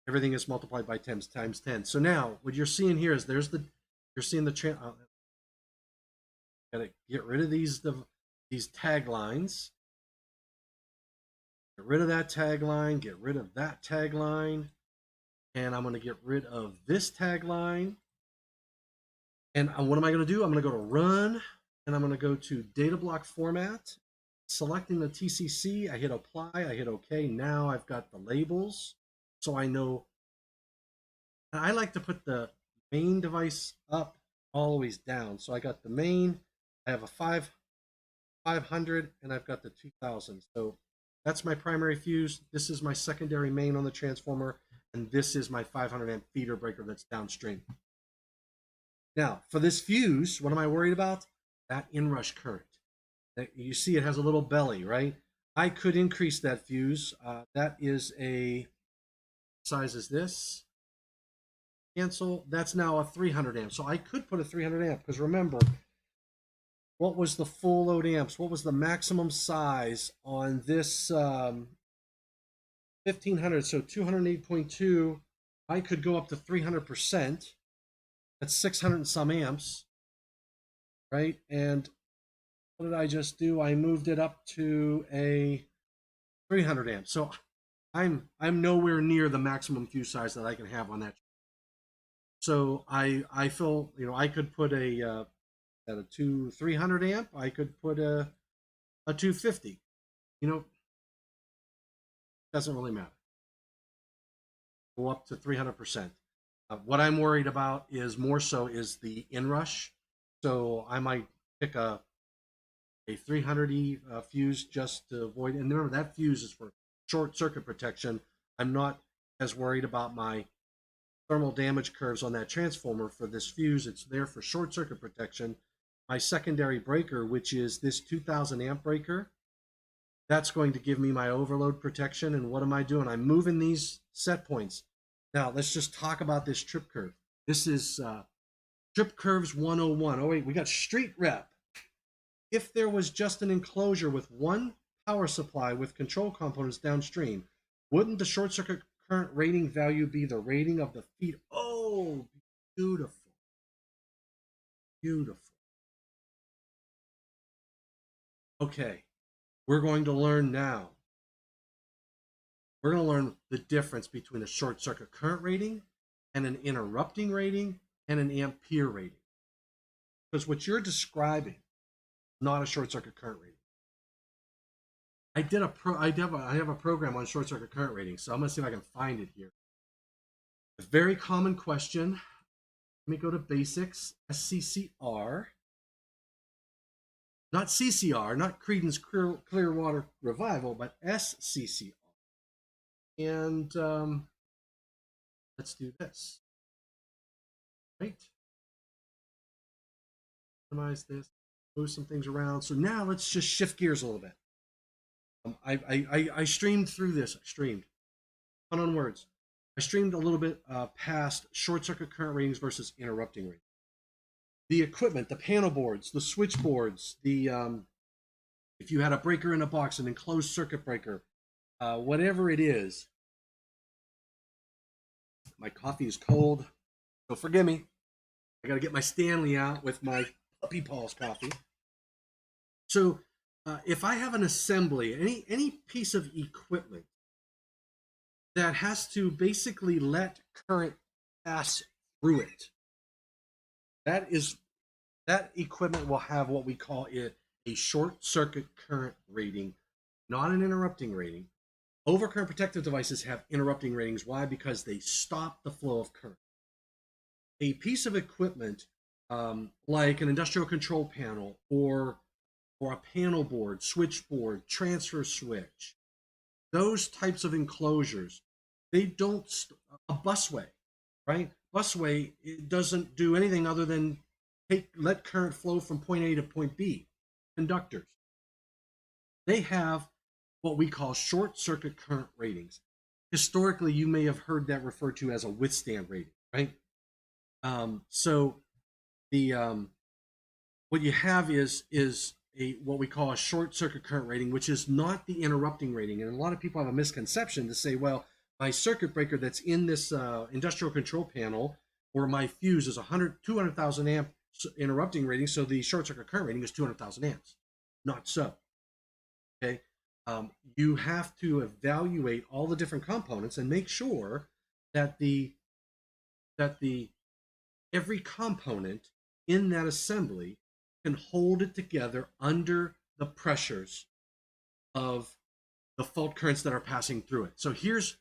everything is multiplied by 10 times 10. So now what you're seeing here is you're seeing the gotta get rid of these taglines. Get rid of that tagline, get rid of that tagline, and I'm going to get rid of this tagline. And what am I going to do? I'm going to go to Run, and I'm going to go to Data Block Format, selecting the TCC. I hit Apply, I hit OK. Now I've got the labels, so I know. And I like to put the main device up, always down. So I got the main, I have a 500, and I've got the 2000. So that's my primary fuse. This is my secondary main on the transformer, and this is my 500 amp feeder breaker that's downstream. Now, for this fuse, what am I worried about? That inrush current. You see it has a little belly, right? I could increase that fuse. That is a size is this. Cancel. That's now a 300 amp. So I could put a 300 amp because remember, what was the full load amps? What was the maximum size on this 1500? So 208.2. I could go up to 300%. That's 600 and some amps, right? And what did I just do? I moved it up to a 300 amps. So I'm nowhere near the maximum fuse size that I can have on that. So I feel, you know, I could put at a 300 amp, I could put a 250. You know, doesn't really matter. Go up to 300%. What I'm worried about is more so is the inrush. So I might pick a 300E fuse just to avoid. And remember, that fuse is for short circuit protection. I'm not as worried about my thermal damage curves on that transformer for this fuse. It's there for short circuit protection. My secondary breaker, which is this 2000 amp breaker, that's going to give me my overload protection. And what am I doing? I'm moving these set points. Now, let's just talk about this trip curve. This is Trip Curves 101. Oh, wait, we got street rep. If there was just an enclosure with one power supply with control components downstream, wouldn't the short circuit current rating value be the rating of the feed? Oh, beautiful. Beautiful. Okay, we're going to learn now. We're going to learn the difference between a short circuit current rating and an interrupting rating and an Ampere rating. Because what you're describing is not a short circuit current rating. I have a program on short circuit current rating, so I'm going to see if I can find it here. A very common question. Let me go to basics, SCCR. Not CCR, not Creedence Clearwater Revival, but SCCR. And let's do this. Right. Minimize this, move some things around. So now let's just shift gears a little bit. I streamed through this. Fun on words. I streamed a little bit past short circuit current ratings versus interrupting ratings. The equipment, the panel boards, the switch boards, if you had a breaker in a box, an enclosed circuit breaker, whatever it is. My coffee is cold, so forgive me. I got to get my Stanley out with my puppy paws coffee. So if I have an assembly, any piece of equipment that has to basically let current pass through it, that equipment will have what we call it a short circuit current rating, not an interrupting rating. Overcurrent protective devices have interrupting ratings. Why? Because they stop the flow of current. A piece of equipment like an industrial control panel or a panel board, switchboard, transfer switch, those types of enclosures, they don't, a busway, right? Busway, it doesn't do anything other than let current flow from point A to point B. Conductors. they have what we call short circuit current ratings. Historically, you may have heard that referred to as a withstand rating, right? So the what you have is a what we call a short circuit current rating, which is not the interrupting rating. And a lot of people have a misconception to say, well, my circuit breaker that's in this industrial control panel or my fuse is 200,000 amp interrupting rating, so the short circuit current rating is 200,000 amps. Not so. Okay, you have to evaluate all the different components and make sure that the every component in that assembly can hold it together under the pressures of the fault currents that are passing through it. So here's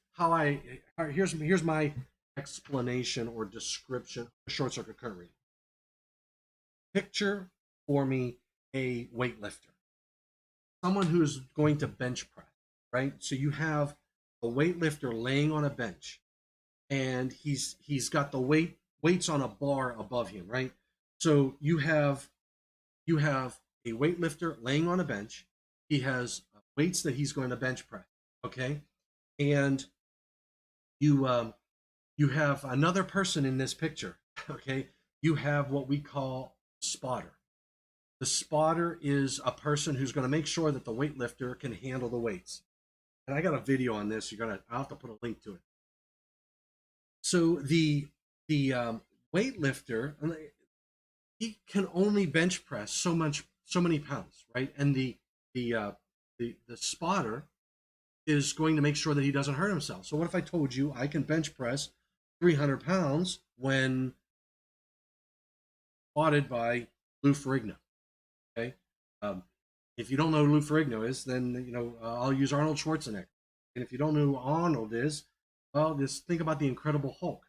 here's my explanation or description of short circuit current rating. Picture for me a weightlifter, someone who's going to bench press, right? So you have a weightlifter laying on a bench, and he's got the weights on a bar above him, right? So you have a weightlifter laying on a bench. He has weights that he's going to bench press, okay? And you have another person in this picture, okay? You have what we call spotter. The spotter is a person who's going to make sure that the weightlifter can handle the weights. And I got a video on this. I'll have to put a link to it. So the weightlifter, he can only bench press so many pounds, right? And the spotter is going to make sure that he doesn't hurt himself. So what if I told you I can bench press 300 pounds when spotted by Lou Ferrigno? Okay. If you don't know who Lou Ferrigno is, then I'll use Arnold Schwarzenegger. And if you don't know who Arnold is, well, just think about the Incredible Hulk.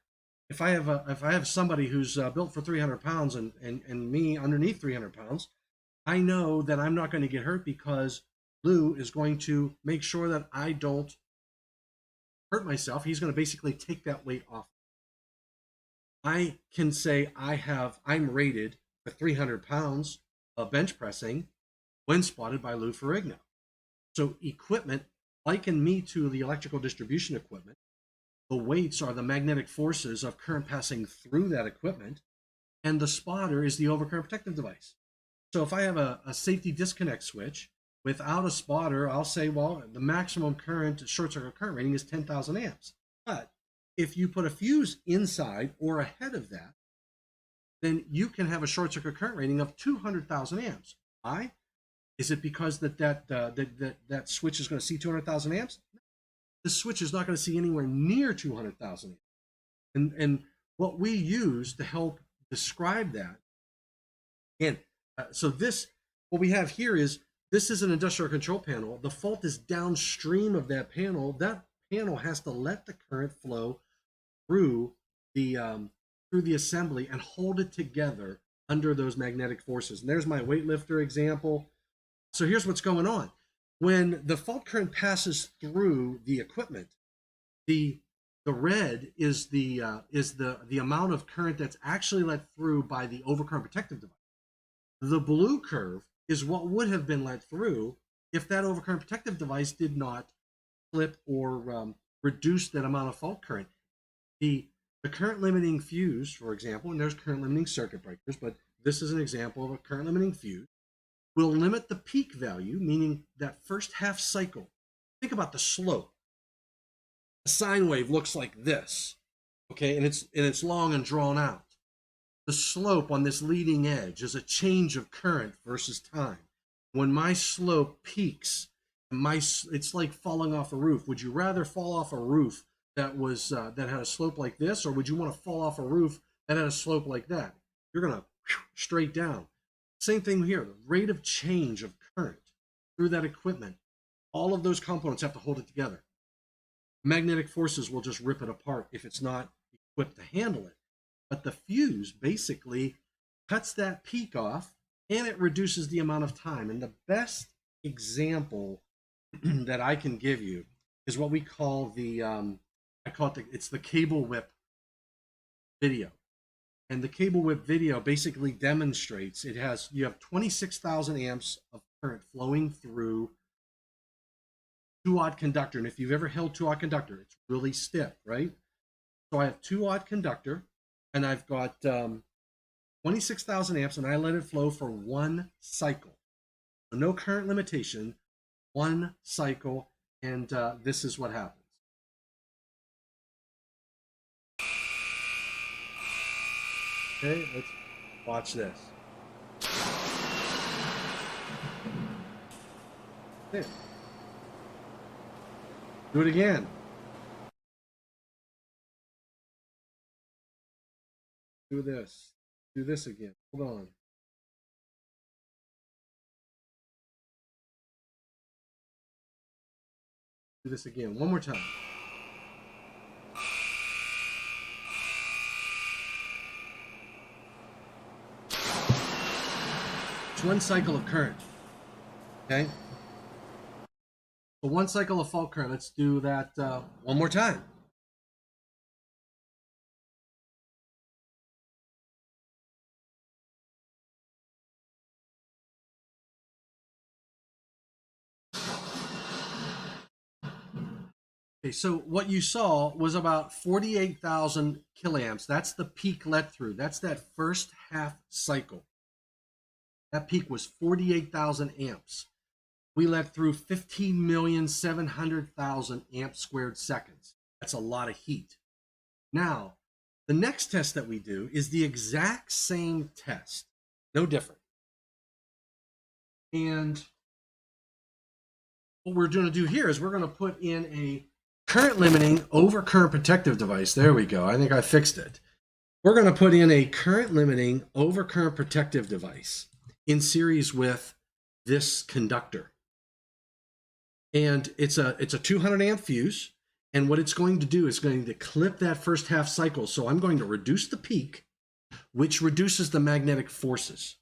If I have somebody who's built for 300 pounds and me underneath 300 pounds, I know that I'm not going to get hurt because Lou is going to make sure that I don't hurt myself. He's going to basically take that weight off. I can say I'm rated for 300 pounds of bench pressing when spotted by Lou Ferrigno. So equipment, liken me to the electrical distribution equipment. The weights are the magnetic forces of current passing through that equipment, and the spotter is the overcurrent protective device. So if I have a safety disconnect switch without a spotter, I'll say, well, the maximum current short circuit current rating is 10,000 amps. But if you put a fuse inside or ahead of that, then you can have a short circuit current rating of 200,000 amps. Why? Is it because that switch is going to see 200,000 amps? The switch is not going to see anywhere near 200,000 amps. And what we use to help describe that, and so what we have here is, this is an industrial control panel. The fault is downstream of that panel. That panel has to let the current flow through the assembly and hold it together under those magnetic forces. And there's my weightlifter example. So here's what's going on. When the fault current passes through the equipment, the red is the amount of current that's actually let through by the overcurrent protective device. The blue curve is what would have been let through if that overcurrent protective device did not flip or reduce that amount of fault current. The current limiting fuse, for example, and there's current limiting circuit breakers, but this is an example of a current limiting fuse, will limit the peak value, meaning that first half cycle. Think about the slope. A sine wave looks like this, okay, and it's long and drawn out. The slope on this leading edge is a change of current versus time. When my slope peaks, it's like falling off a roof. Would you rather fall off a roof that had a slope like this, or would you want to fall off a roof that had a slope like that? You're going to straight down. Same thing here. The rate of change of current through that equipment, all of those components have to hold it together. Magnetic forces will just rip it apart if it's not equipped to handle it. But the fuse basically cuts that peak off, and it reduces the amount of time. And the best example that I can give you is what we call it's the cable whip video. And the cable whip video basically demonstrates you have 26,000 amps of current flowing through 2-aught conductor. And if you've ever held 2-aught conductor, it's really stiff, right? So I have 2-aught conductor, and I've got 26,000 amps, and I let it flow for 1 cycle. So no current limitation, 1 cycle, and this is what happens. Okay, let's watch this. There. Do it again. Do this. Do this again. Hold on. Do this again. One more time. It's 1 cycle of current. Okay? So 1 cycle of fault current. Let's do that one more time. Okay, so what you saw was about 48,000 killamps. That's the peak let through. That's that first half cycle. That peak was 48,000 amps. We let through 15,700,000 amp squared seconds. That's a lot of heat. Now, the next test that we do is the exact same test, no different. And what we're going to do here is we're going to put in a current limiting overcurrent protective device. There we go. I think I fixed it. We're going to put in a current limiting overcurrent protective device in series with this conductor. And it's a 200 amp fuse. And what it's going to do is going to clip that first half cycle. So I'm going to reduce the peak, which reduces the magnetic forces.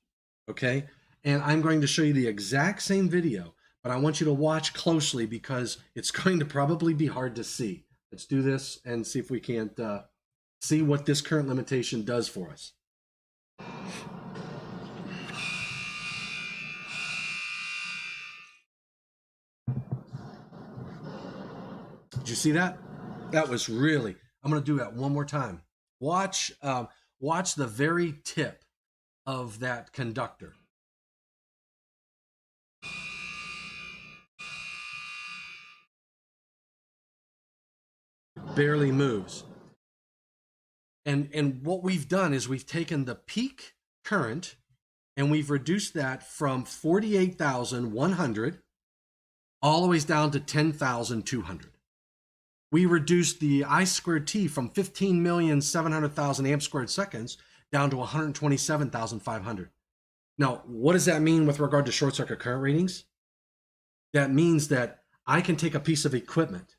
Okay. And I'm going to show you the exact same video, but I want you to watch closely because it's going to probably be hard to see. Let's do this and see if we can't see what this current limitation does for us. Did you see that? That was really, I'm going to do that one more time. Watch the very tip of that conductor. Barely moves. And what we've done is we've taken the peak current and we've reduced that from 48,100 all the way down to 10,200. We reduced the I squared T from 15,700,000 amp squared seconds down to 127,500. Now, what does that mean with regard to short circuit current readings? That means that I can take a piece of equipment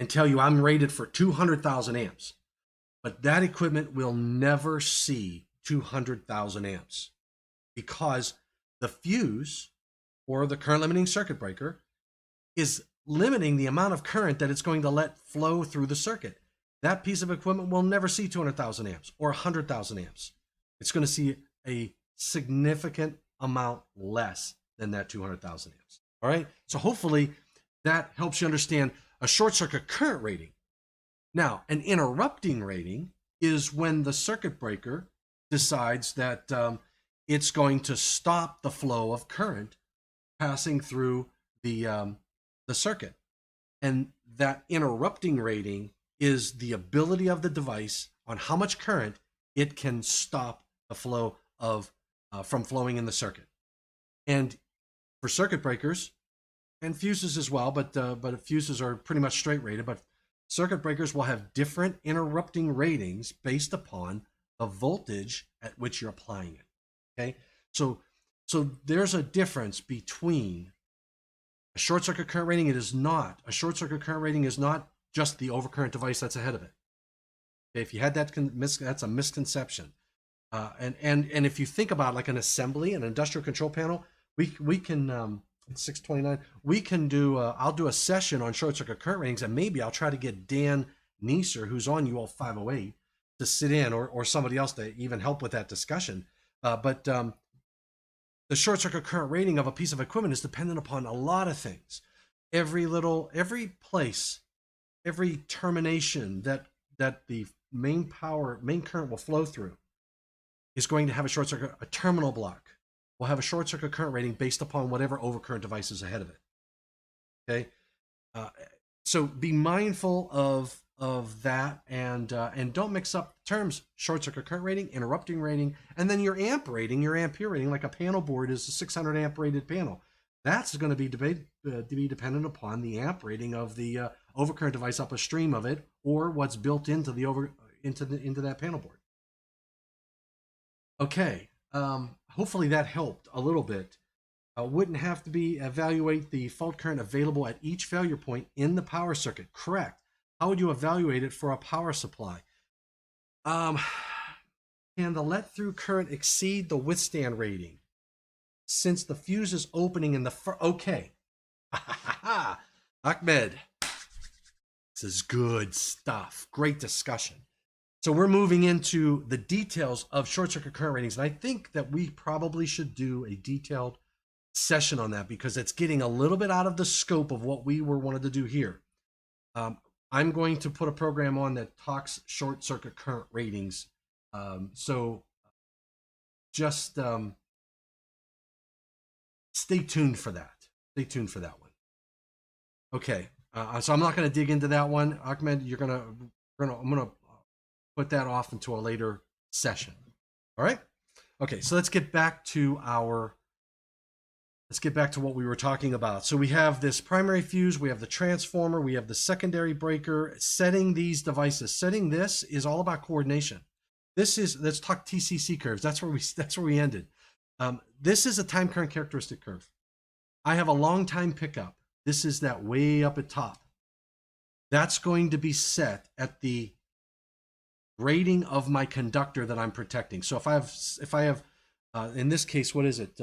and tell you I'm rated for 200,000 amps, but that equipment will never see 200,000 amps because the fuse or the current limiting circuit breaker is limiting the amount of current that it's going to let flow through the circuit. That piece of equipment will never see 200,000 amps or 100,000 amps. It's going to see a significant amount less than that 200,000 amps. All right. So hopefully that helps you understand a short circuit current rating. Now, an interrupting rating is when the circuit breaker decides that it's going to stop the flow of current passing through the circuit. And that interrupting rating is the ability of the device on how much current it can stop the flow of from flowing in the circuit. And for circuit breakers and fuses as well, but fuses are pretty much straight rated, but circuit breakers will have different interrupting ratings based upon the voltage at which you're applying it. Okay, so there's a difference between a short circuit current rating. A short circuit current rating is not just the overcurrent device that's ahead of it. Okay, if you had that, that's a misconception. And if you think about like an assembly, an industrial control panel, we can it's 6:29. We can do. I'll do a session on short circuit current ratings, and maybe I'll try to get Dan Neeser, who's on UL 508, to sit in, or somebody else to even help with that discussion. But the short circuit current rating of a piece of equipment is dependent upon a lot of things. every place, every termination that the main current will flow through is going to have a short circuit. A terminal block will have a short circuit current rating based upon whatever overcurrent device is ahead of it. Okay, so be mindful of that, and don't mix up terms: short circuit current rating, interrupting rating, and then your amp rating, your ampere rating. Like a panel board is a 600 amp rated panel. That's going to be dependent upon the amp rating of the overcurrent device upstream of it, or what's built into that panel board. Okay, hopefully that helped a little bit. Wouldn't have to evaluate the fault current available at each failure point in the power circuit. Correct. How would you evaluate it for a power supply? Can the let-through current exceed the withstand rating? Since the fuse is opening in the okay. Ahmed, this is good stuff. Great discussion. So we're moving into the details of short circuit current ratings, and I think that we probably should do a detailed session on that because it's getting a little bit out of the scope of what we wanted to do here. I'm going to put a program on that talks short circuit current ratings. So just stay tuned for that. Stay tuned for that one. Okay, so I'm not going to dig into that one, Ahmed. I'm gonna put that off into a later session. All right. Okay, so let's get back to what we were talking about. So we have this primary fuse, we have the transformer, we have the secondary breaker. Setting these devices, setting this is all about coordination. Let's talk TCC curves. That's where we ended. This is a time current characteristic curve. I have a long time pickup. This is that way up at top. That's going to be set at the rating of my conductor that I'm protecting. So if I have in this case, what is it?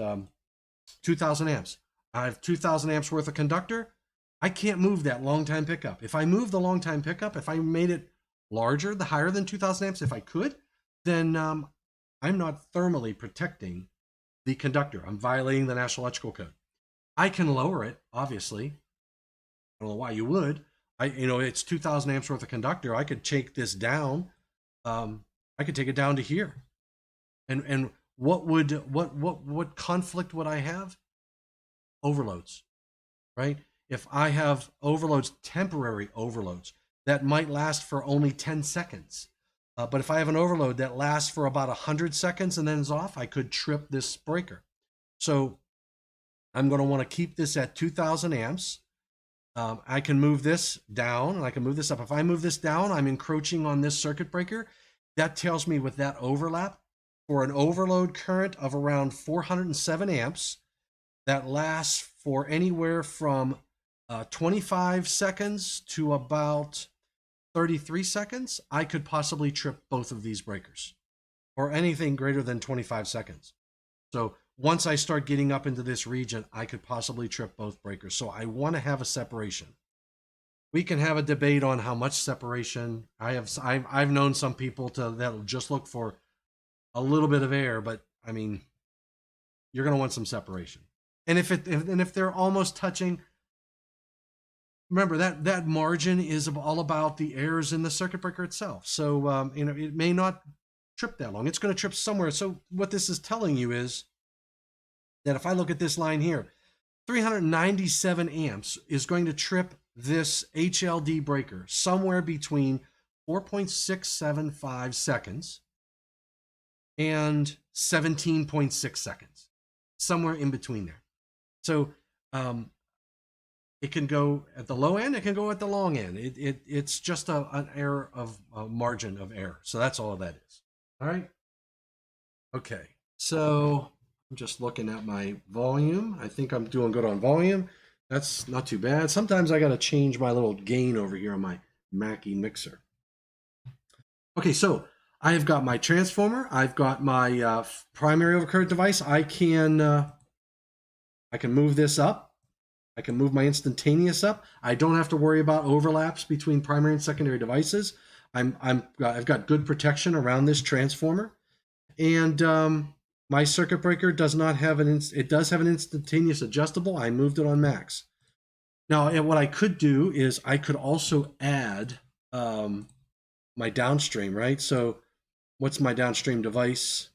2000 amps. I have 2000 amps worth of conductor. I can't move that long time pickup. If I move the long time pickup, if I made it larger, the higher than 2000 amps, if I could, then I'm not thermally protecting the conductor. I'm violating the National Electrical Code. I can lower it, obviously. I don't know why you would. It's 2000 amps worth of conductor. I could take this down. I could take it down to here. And what conflict would I have? Overloads, right? If I have overloads, temporary overloads, that might last for only 10 seconds. But if I have an overload that lasts for about 100 seconds and then is off, I could trip this breaker. So I'm going to want to keep this at 2000 amps. I can move this down and I can move this up. If I move this down, I'm encroaching on this circuit breaker. That tells me with that overlap, for an overload current of around 407 amps, that lasts for anywhere from 25 seconds to about 33 seconds, I could possibly trip both of these breakers, or anything greater than 25 seconds. So once I start getting up into this region, I could possibly trip both breakers. So I want to have a separation. We can have a debate on how much separation. I've known some people that'll just look for a little bit of air, but I mean, you're going to want some separation. And if they're almost touching, remember that margin is all about the errors in the circuit breaker itself. So it may not trip that long. It's going to trip somewhere. So what this is telling you is that if I look at this line here, 397 amps is going to trip this HLD breaker somewhere between 4.675 seconds and 17.6 seconds, somewhere in between there. So it can go at the low end, it can go at the long end. It's just an error of a margin of error. So that's all that is. All right. Okay. So I'm just looking at my volume. I think I'm doing good on volume. That's not too bad. Sometimes I got to change my little gain over here on my Mackie mixer. Okay, so I have got my transformer. I've got my primary overcurrent device. I can move this up. I can move my instantaneous up. I don't have to worry about overlaps between primary and secondary devices. I've got good protection around this transformer, and my circuit breaker does not have it does have an instantaneous adjustable. I moved it on max. Now, and what I could do is I could also add my downstream, right? So what's my downstream device?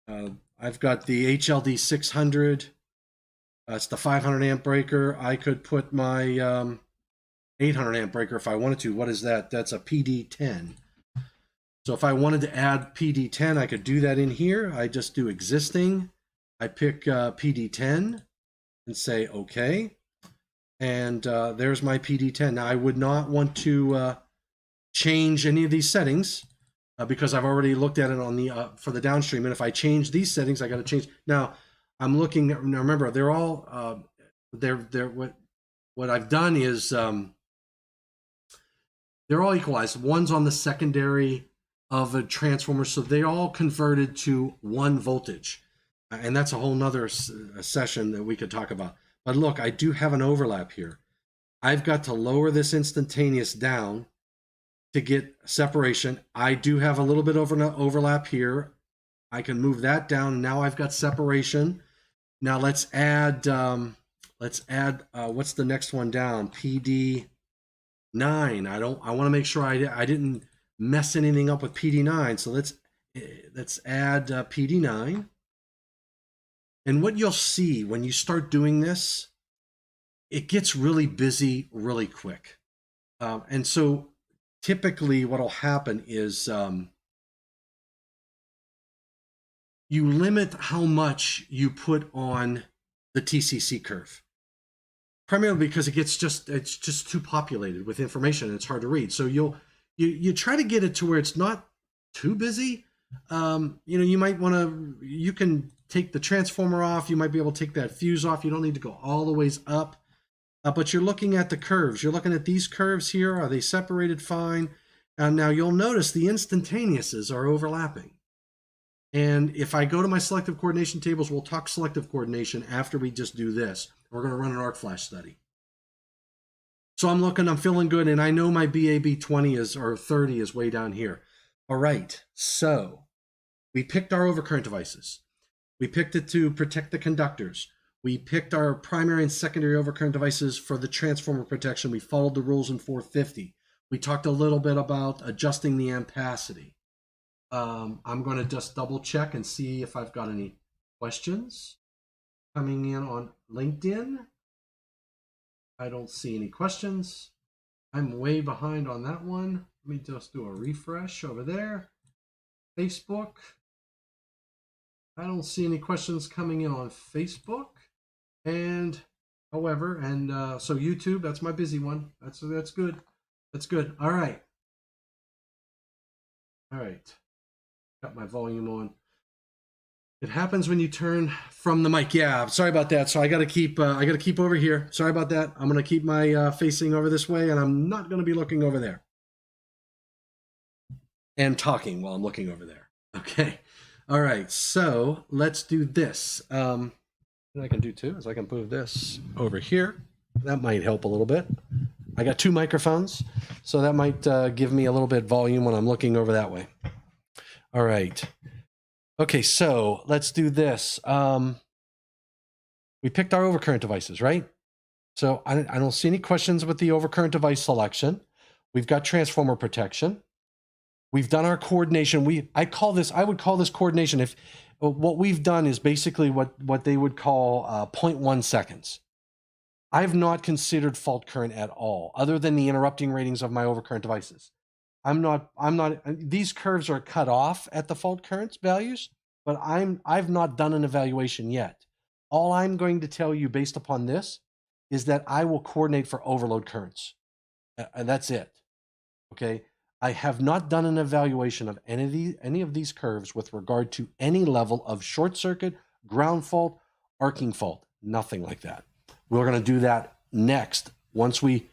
I've got the HLD 600. It's the 500 amp breaker. I could put my 800 amp breaker if I wanted to. What is that? That's a PD10. So if I wanted to add PD10, I could do that in here. I just do existing. I pick PD10 and say OK. And there's my PD10. Now I would not want to change any of these settings because I've already looked at it on the for the downstream. And if I change these settings, I got to change. Now I'm looking. Now remember, they're all they're what I've done is they're all equalized. One's on the secondary of a transformer, so they all converted to 1 voltage, and that's a whole nother session that we could talk about. But look, I do have an overlap here. I've got to lower this instantaneous down to get separation. I do have a little bit of overlap here. I can move that down, and now I've got separation. Now let's add what's the next one down? PD9. I want to make sure I didn't mess anything up with PD9. So let's add PD9. And what you'll see when you start doing this, it gets really busy really quick. And so typically what'll happen is you limit how much you put on the TCC curve. Primarily because it's just too populated with information and it's hard to read. So you try to get it to where it's not too busy. You might want to, you can take the transformer off. You might be able to take that fuse off. You don't need to go all the ways up. But you're looking at the curves. You're looking at these curves here. Are they separated fine? And now you'll notice the instantaneouses are overlapping. And if I go to my selective coordination tables, we'll talk selective coordination after we just do this. We're going to run an arc flash study. So I'm looking, I'm feeling good, and I know my BAB 20 or 30 is way down here. All right, so we picked our overcurrent devices. We picked it to protect the conductors. We picked our primary and secondary overcurrent devices for the transformer protection. We followed the rules in 450. We talked a little bit about adjusting the ampacity. I'm going to just double check and see if I've got any questions coming in on LinkedIn. I don't see any questions. I'm way behind on that one. Let me just do a refresh over there. Facebook. I don't see any questions coming in on Facebook. And however, so YouTube, that's my busy one. That's good. That's good. All right. All right. Got my volume on. It happens when you turn from the mic. Yeah, sorry about that. So I got to keep over here. Sorry about that. I'm going to keep my facing over this way, and I'm not going to be looking over there and talking while I'm looking over there. Okay. All right. So let's do this. What I can do too is I can move this over here. That might help a little bit. I got 2 microphones, so that might give me a little bit of volume when I'm looking over that way. All right. Okay, so let's do this. We picked our overcurrent devices, right? So I don't see any questions with the overcurrent device selection. We've got transformer protection. We've done our coordination. I would call this coordination. If what we've done is basically what they would call 0.1 seconds. I've not considered fault current at all, other than the interrupting ratings of my overcurrent devices. These curves are cut off at the fault current values, but I've not done an evaluation yet. All I'm going to tell you based upon this is that I will coordinate for overload currents. And that's it. Okay. I have not done an evaluation of any of these curves with regard to any level of short circuit, ground fault, arcing fault, nothing like that. We're going to do that next once we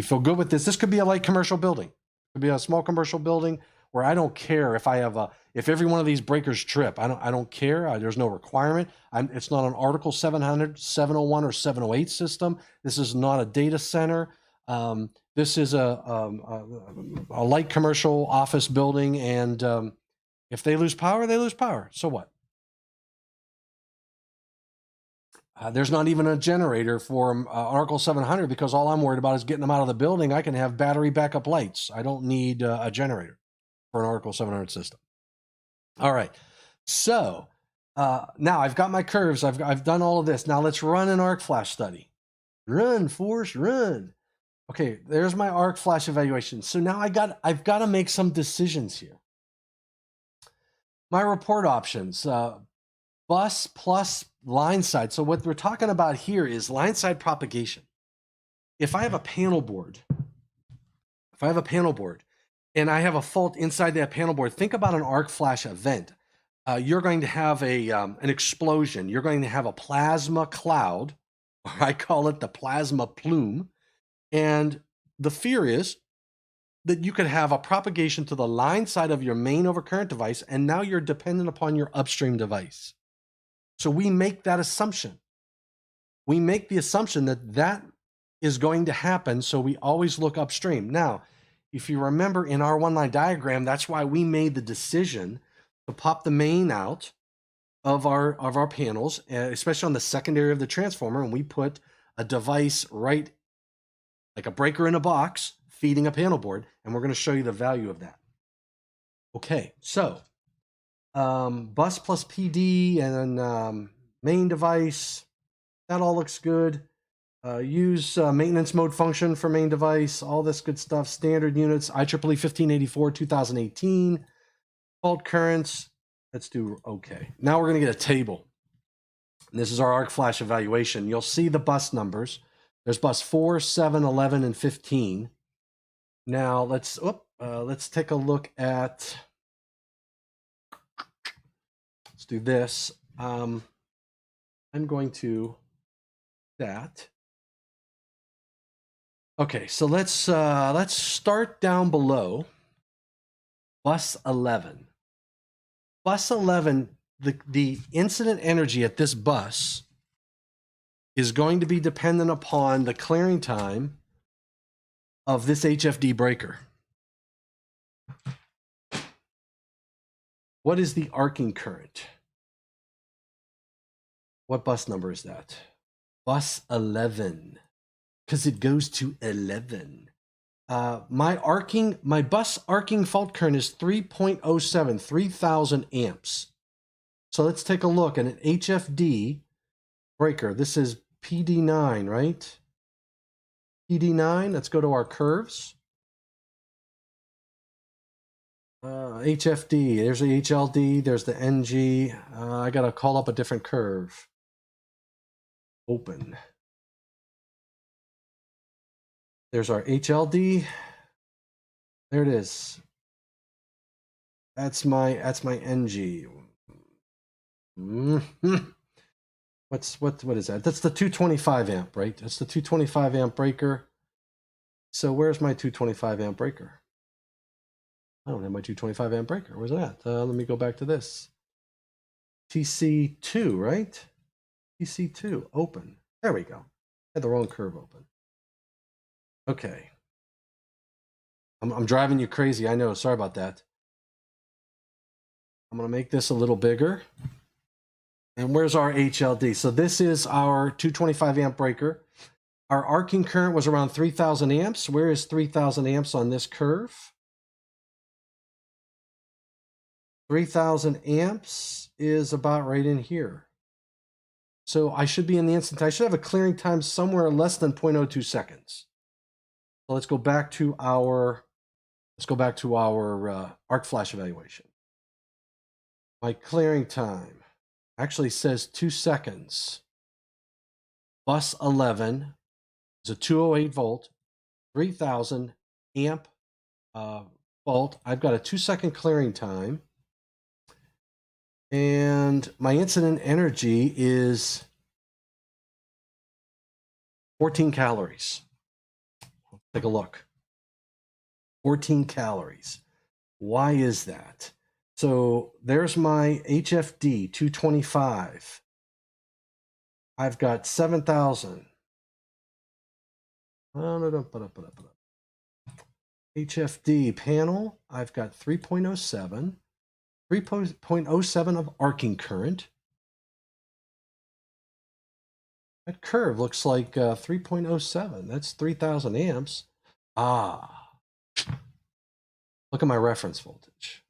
feel good with this. This could be a light commercial building. It could be a small commercial building where I don't care if if every one of these breakers trip. I don't care. There's no requirement. It's not an Article 700, 701, or 708 system. This is not a data center. This is a light commercial office building, and if they lose power, they lose power. So what? There's not even a generator for Oracle 700 because all I'm worried about is getting them out of the building. I can have battery backup lights. I don't need a generator for an Oracle 700 system. All right. So now I've got my curves. I've done all of this. Now let's run an arc flash study. Run, Force, run. Okay, there's my arc flash evaluation. So now I've got to make some decisions here. My report options, bus plus line side. So what we're talking about here is line side propagation. If I have a panel board, and I have a fault inside that panel board, think about an arc flash event. You're going to have an explosion. You're going to have a plasma cloud, or I call it the plasma plume. And the fear is that you could have a propagation to the line side of your main overcurrent device, and now you're dependent upon your upstream device. So we make that assumption. We make the assumption that that is going to happen, so we always look upstream. Now, if you remember in our one-line diagram, that's why we made the decision to pop the main out of our panels, especially on the secondary of the transformer, and we put a device right, like a breaker in a box, feeding a panel board, and we're going to show you the value of that. Okay, so bus plus PD and then main device, that all looks good. Use maintenance mode function for main device, all this good stuff. Standard units, IEEE 1584, 2018. Fault currents, let's do okay. Now we're going to get a table. And this is our arc flash evaluation. You'll see the bus numbers. There's bus 4, 7, 11, and 15. Now let's take a look at, let's do this. I'm going to that. Okay, so let's start down below. Bus 11. Bus 11, the incident energy at this bus is going to be dependent upon the clearing time of this HFD breaker. What is the arcing current? What bus number is that? Bus 11, because it goes to 11. My bus arcing fault current is 3.07, 3,000 amps. So let's take a look at an HFD breaker. This is PD9, right? PD9, let's go to our curves. HFD, there's the HLD, there's the NG. I gotta call up a different curve. Open. There's our HLD. There it is. That's my NG. What is that? That's the 225 amp, right? That's the 225 amp breaker. So where's my 225 amp breaker? I don't have my 225 amp breaker. Where's that? Let me go back to this. TC2, right? TC2, open. There we go. I had the wrong curve open. Okay. I'm driving you crazy. I know. Sorry about that. I'm going to make this a little bigger. And where's our HLD? So this is our 225 amp breaker. Our arcing current was around 3,000 amps. Where is 3,000 amps on this curve? 3,000 amps is about right in here. So I should be in the instant. I should have a clearing time somewhere less than 0.02 seconds. So let's go back to our arc flash evaluation. My clearing time actually says 2 seconds. Bus 11 is a 208 volt, 3,000 amp fault. I've got a 2-second clearing time. And my incident energy is 14 calories. Take a look. 14 calories. Why is that? So there's my HFD 225. I've got 7,000. HFD panel, I've got 3.07. 3.07 of arcing current. That curve looks like 3.07. That's 3,000 amps. Ah, look at my reference voltage.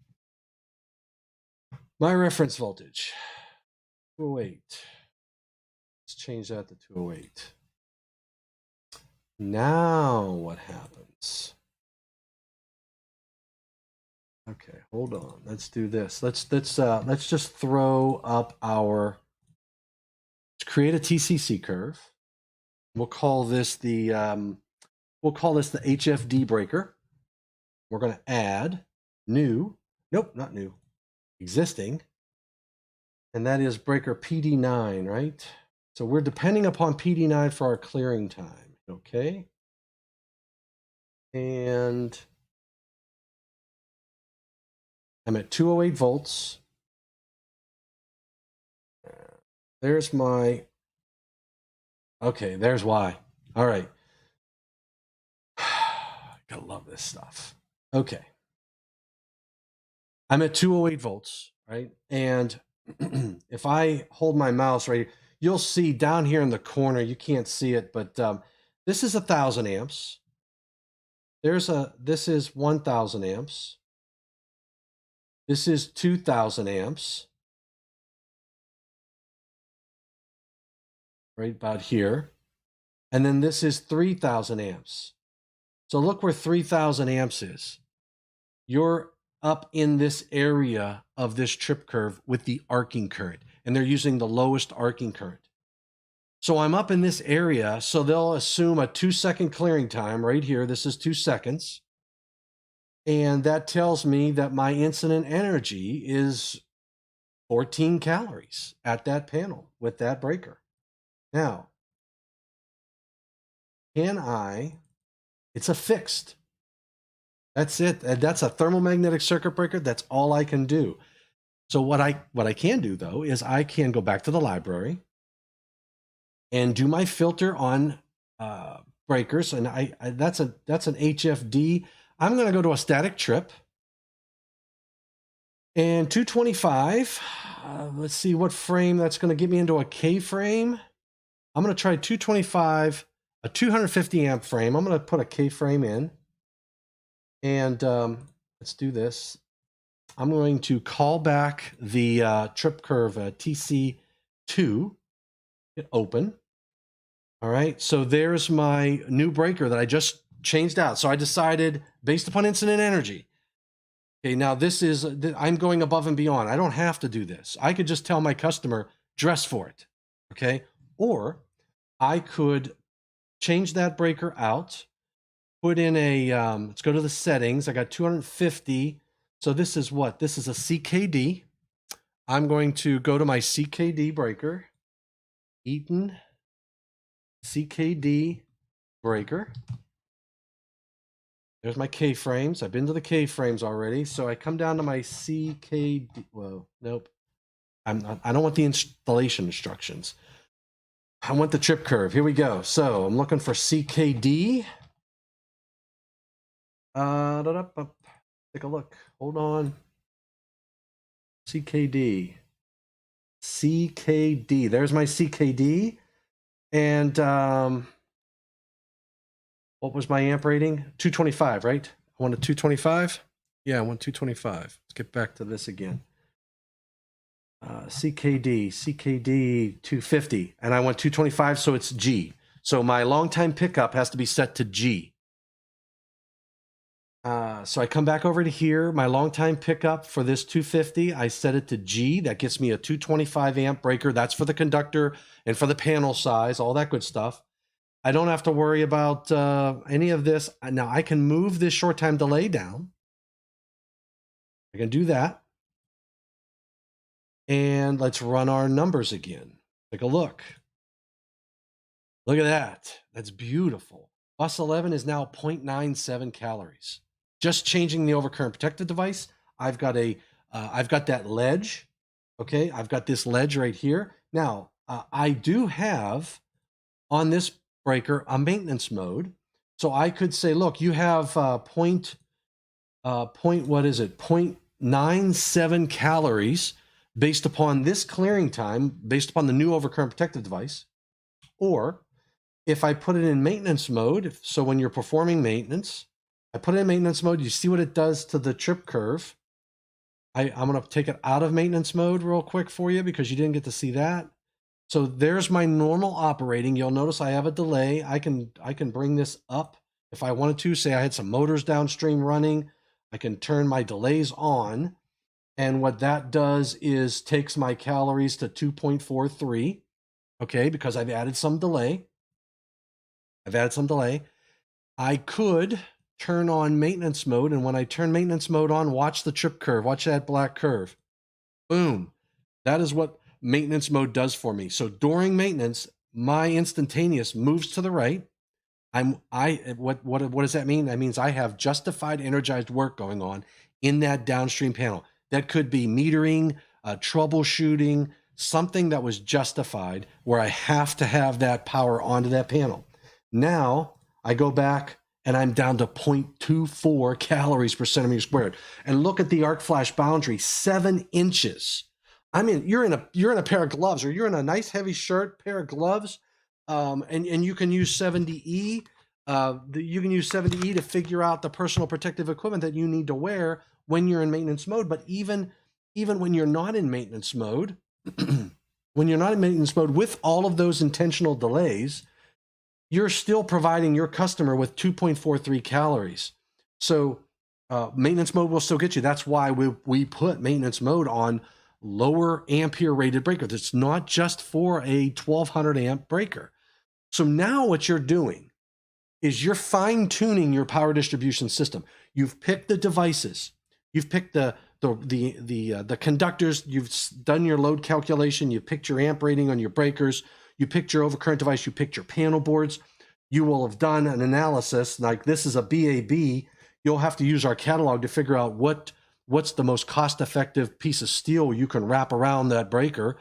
My reference voltage, 208. Let's change that to 208. Now what happens? Okay, hold on. Let's do this. Let's just throw up our. Let's create a TCC curve. We'll call this the HFD breaker. We're going to add new. Nope, not new. Existing. And that is breaker PD9, right? So we're depending upon PD9 for our clearing time. Okay. And I'm at 208 volts. There's my, okay, there's why. All right. Gotta love this stuff. Okay. I'm at 208 volts, right? And if I hold my mouse right, you'll see down here in the corner, you can't see it, but this is 1,000 amps. This is 1,000 amps. This is 2,000 amps. Right about here. And then this is 3,000 amps. So look where 3,000 amps is. You're up in this area of this trip curve with the arcing current, and they're using the lowest arcing current. So I'm up in this area, so they'll assume a 2-second clearing time right here. This is 2 seconds. And that tells me that my incident energy is 14 calories at that panel with that breaker. Now, it's a fixed. That's it. That's a thermomagnetic circuit breaker. That's all I can do. So what I can do though is I can go back to the library and do my filter on breakers, and that's an HFD. I'm going to go to a static trip and 225. Let's see what frame that's going to get me into a K frame. I'm going to try 225, a 250 amp frame. I'm going to put a K frame in. And let's do this. I'm going to call back the trip curve TC2, hit open. All right, so there's my new breaker that I just changed out. So I decided based upon incident energy. Okay, now I'm going above and beyond. I don't have to do this. I could just tell my customer, dress for it, okay? Or I could change that breaker out, put in a, let's go to the settings. I got 250. So this is what? This is a CKD. I'm going to go to my CKD breaker, Eaton CKD breaker. There's my K-frames. I've been to the K-frames already. So I come down to my CKD. Whoa, nope. I don't want the installation instructions. I want the trip curve. Here we go. So I'm looking for CKD. Take a look. Hold on. CKD. CKD. There's my CKD. And what was my amp rating? 225, right? I want a 225? Yeah, I want 225. Let's get back to this again. CKD 250. And I want 225, so it's G. So my long time pickup has to be set to G. So I come back over to here. My long time pickup for this 250, I set it to G. That gets me a 225 amp breaker. That's for the conductor and for the panel size, all that good stuff. I don't have to worry about any of this. Now I can move this short time delay down. I can do that. And let's run our numbers again. Take a look. Look at that. That's beautiful. Bus 11 is now 0.97 calories. Just changing the overcurrent protective device. I've got that ledge. Okay, I've got this ledge right here. Now, I do have on this breaker a maintenance mode. So I could say, look, you have what is it? 0.97 calories based upon this clearing time, based upon the new overcurrent protective device. Or if I put it in maintenance mode, so when you're performing maintenance, I put it in maintenance mode, you see what it does to the trip curve. I'm going to take it out of maintenance mode real quick for you because you didn't get to see that. So there's my normal operating. You'll notice I have a delay. I can bring this up if I wanted to. Say I had some motors downstream running, I can turn my delays on. And what that does is takes my calories to 2.43, okay, because I've added some delay. I could turn on maintenance mode, and when I turn maintenance mode on, watch the trip curve, watch that black curve. Boom. That is what maintenance mode does for me. So during maintenance, my instantaneous moves to the right. What does that mean? That means I have justified energized work going on in that downstream panel. That could be metering, troubleshooting, something that was justified where I have to have that power onto that panel. Now I go back and I'm down to 0.24 calories per centimeter squared. And look at the arc flash boundary, 7 inches. I mean, you're in a pair of gloves, or you're in a nice heavy shirt, pair of gloves, and you can use 70E. You can use 70E to figure out the personal protective equipment that you need to wear when you're in maintenance mode. But even when you're not in maintenance mode, with all of those intentional delays, you're still providing your customer with 2.43 calories. So maintenance mode will still get you. That's why we put maintenance mode on lower ampere rated breakers. It's not just for a 1200 amp breaker. So now what you're doing is you're fine tuning your power distribution system. You've picked the devices. You've picked the conductors. You've done your load calculation. You've picked your amp rating on your breakers. You picked your overcurrent device. You picked your panel boards. You will have done an analysis like this is a BAB. You'll have to use our catalog to figure out what's the most cost-effective piece of steel you can wrap around that breaker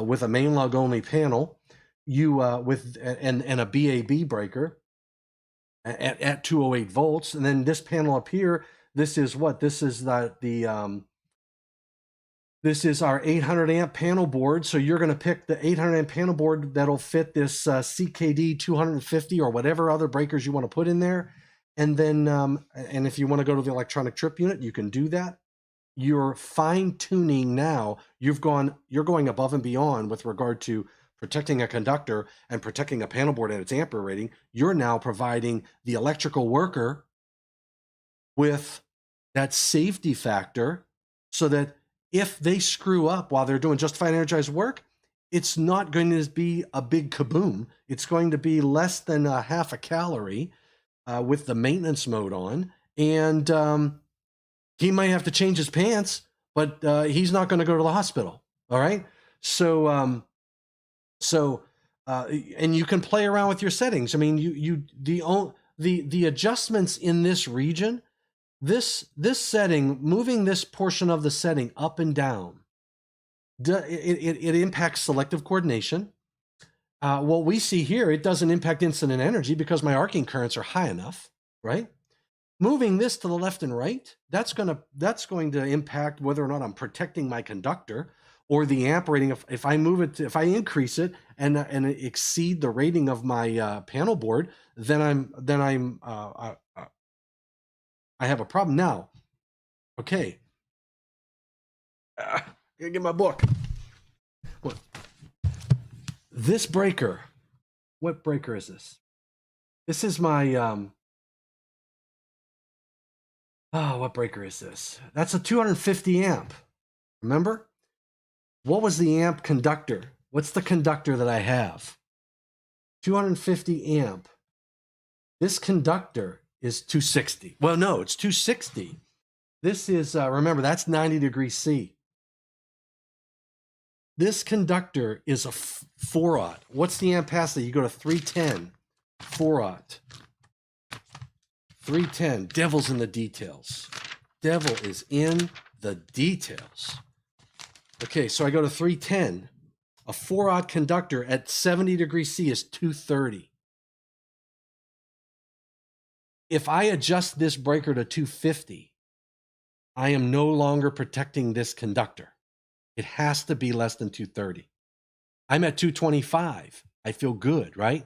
with a main lug only panel, and a BAB breaker at 208 volts, and then this panel up here. This is what? This is this is our 800 amp panel board. So you're going to pick the 800 amp panel board that'll fit this CKD 250 or whatever other breakers you want to put in there. And then, and if you want to go to the electronic trip unit, you can do that. You're fine tuning now. You're going above and beyond with regard to protecting a conductor and protecting a panel board at its ampere rating. You're now providing the electrical worker with that safety factor so that if they screw up while they're doing justified energized work, it's not going to be a big kaboom. It's going to be less than a half a calorie with the maintenance mode on. And he might have to change his pants, but he's not going to go to the hospital. All right. So, and you can play around with your settings. I mean, the adjustments in this region, this setting, moving this portion of the setting up and down, it impacts selective coordination. What we see here, it doesn't impact incident energy because my arcing currents are high enough, right? Moving this to the left and right, that's going to impact whether or not I'm protecting my conductor or the amp rating. If I move it, if I increase it and exceed the rating of my panel board, then I have a problem now. Okay, gotta get my book. What? This breaker. What breaker is this? This is my what breaker is this? That's a 250 amp. Remember? What was the amp conductor? What's the conductor that I have? 250 amp. This conductor is 260. Well, no, it's 260. This is, remember, that's 90 degrees C. This conductor is a 4-aught. What's the ampacity? You go to 310, 4-aught. 310, devil's in the details. Devil is in the details. Okay, so I go to 310. A 4-aught conductor at 70 degrees C is 230. If I adjust this breaker to 250, I am no longer protecting this conductor. It has to be less than 230. I'm at 225. I feel good, right?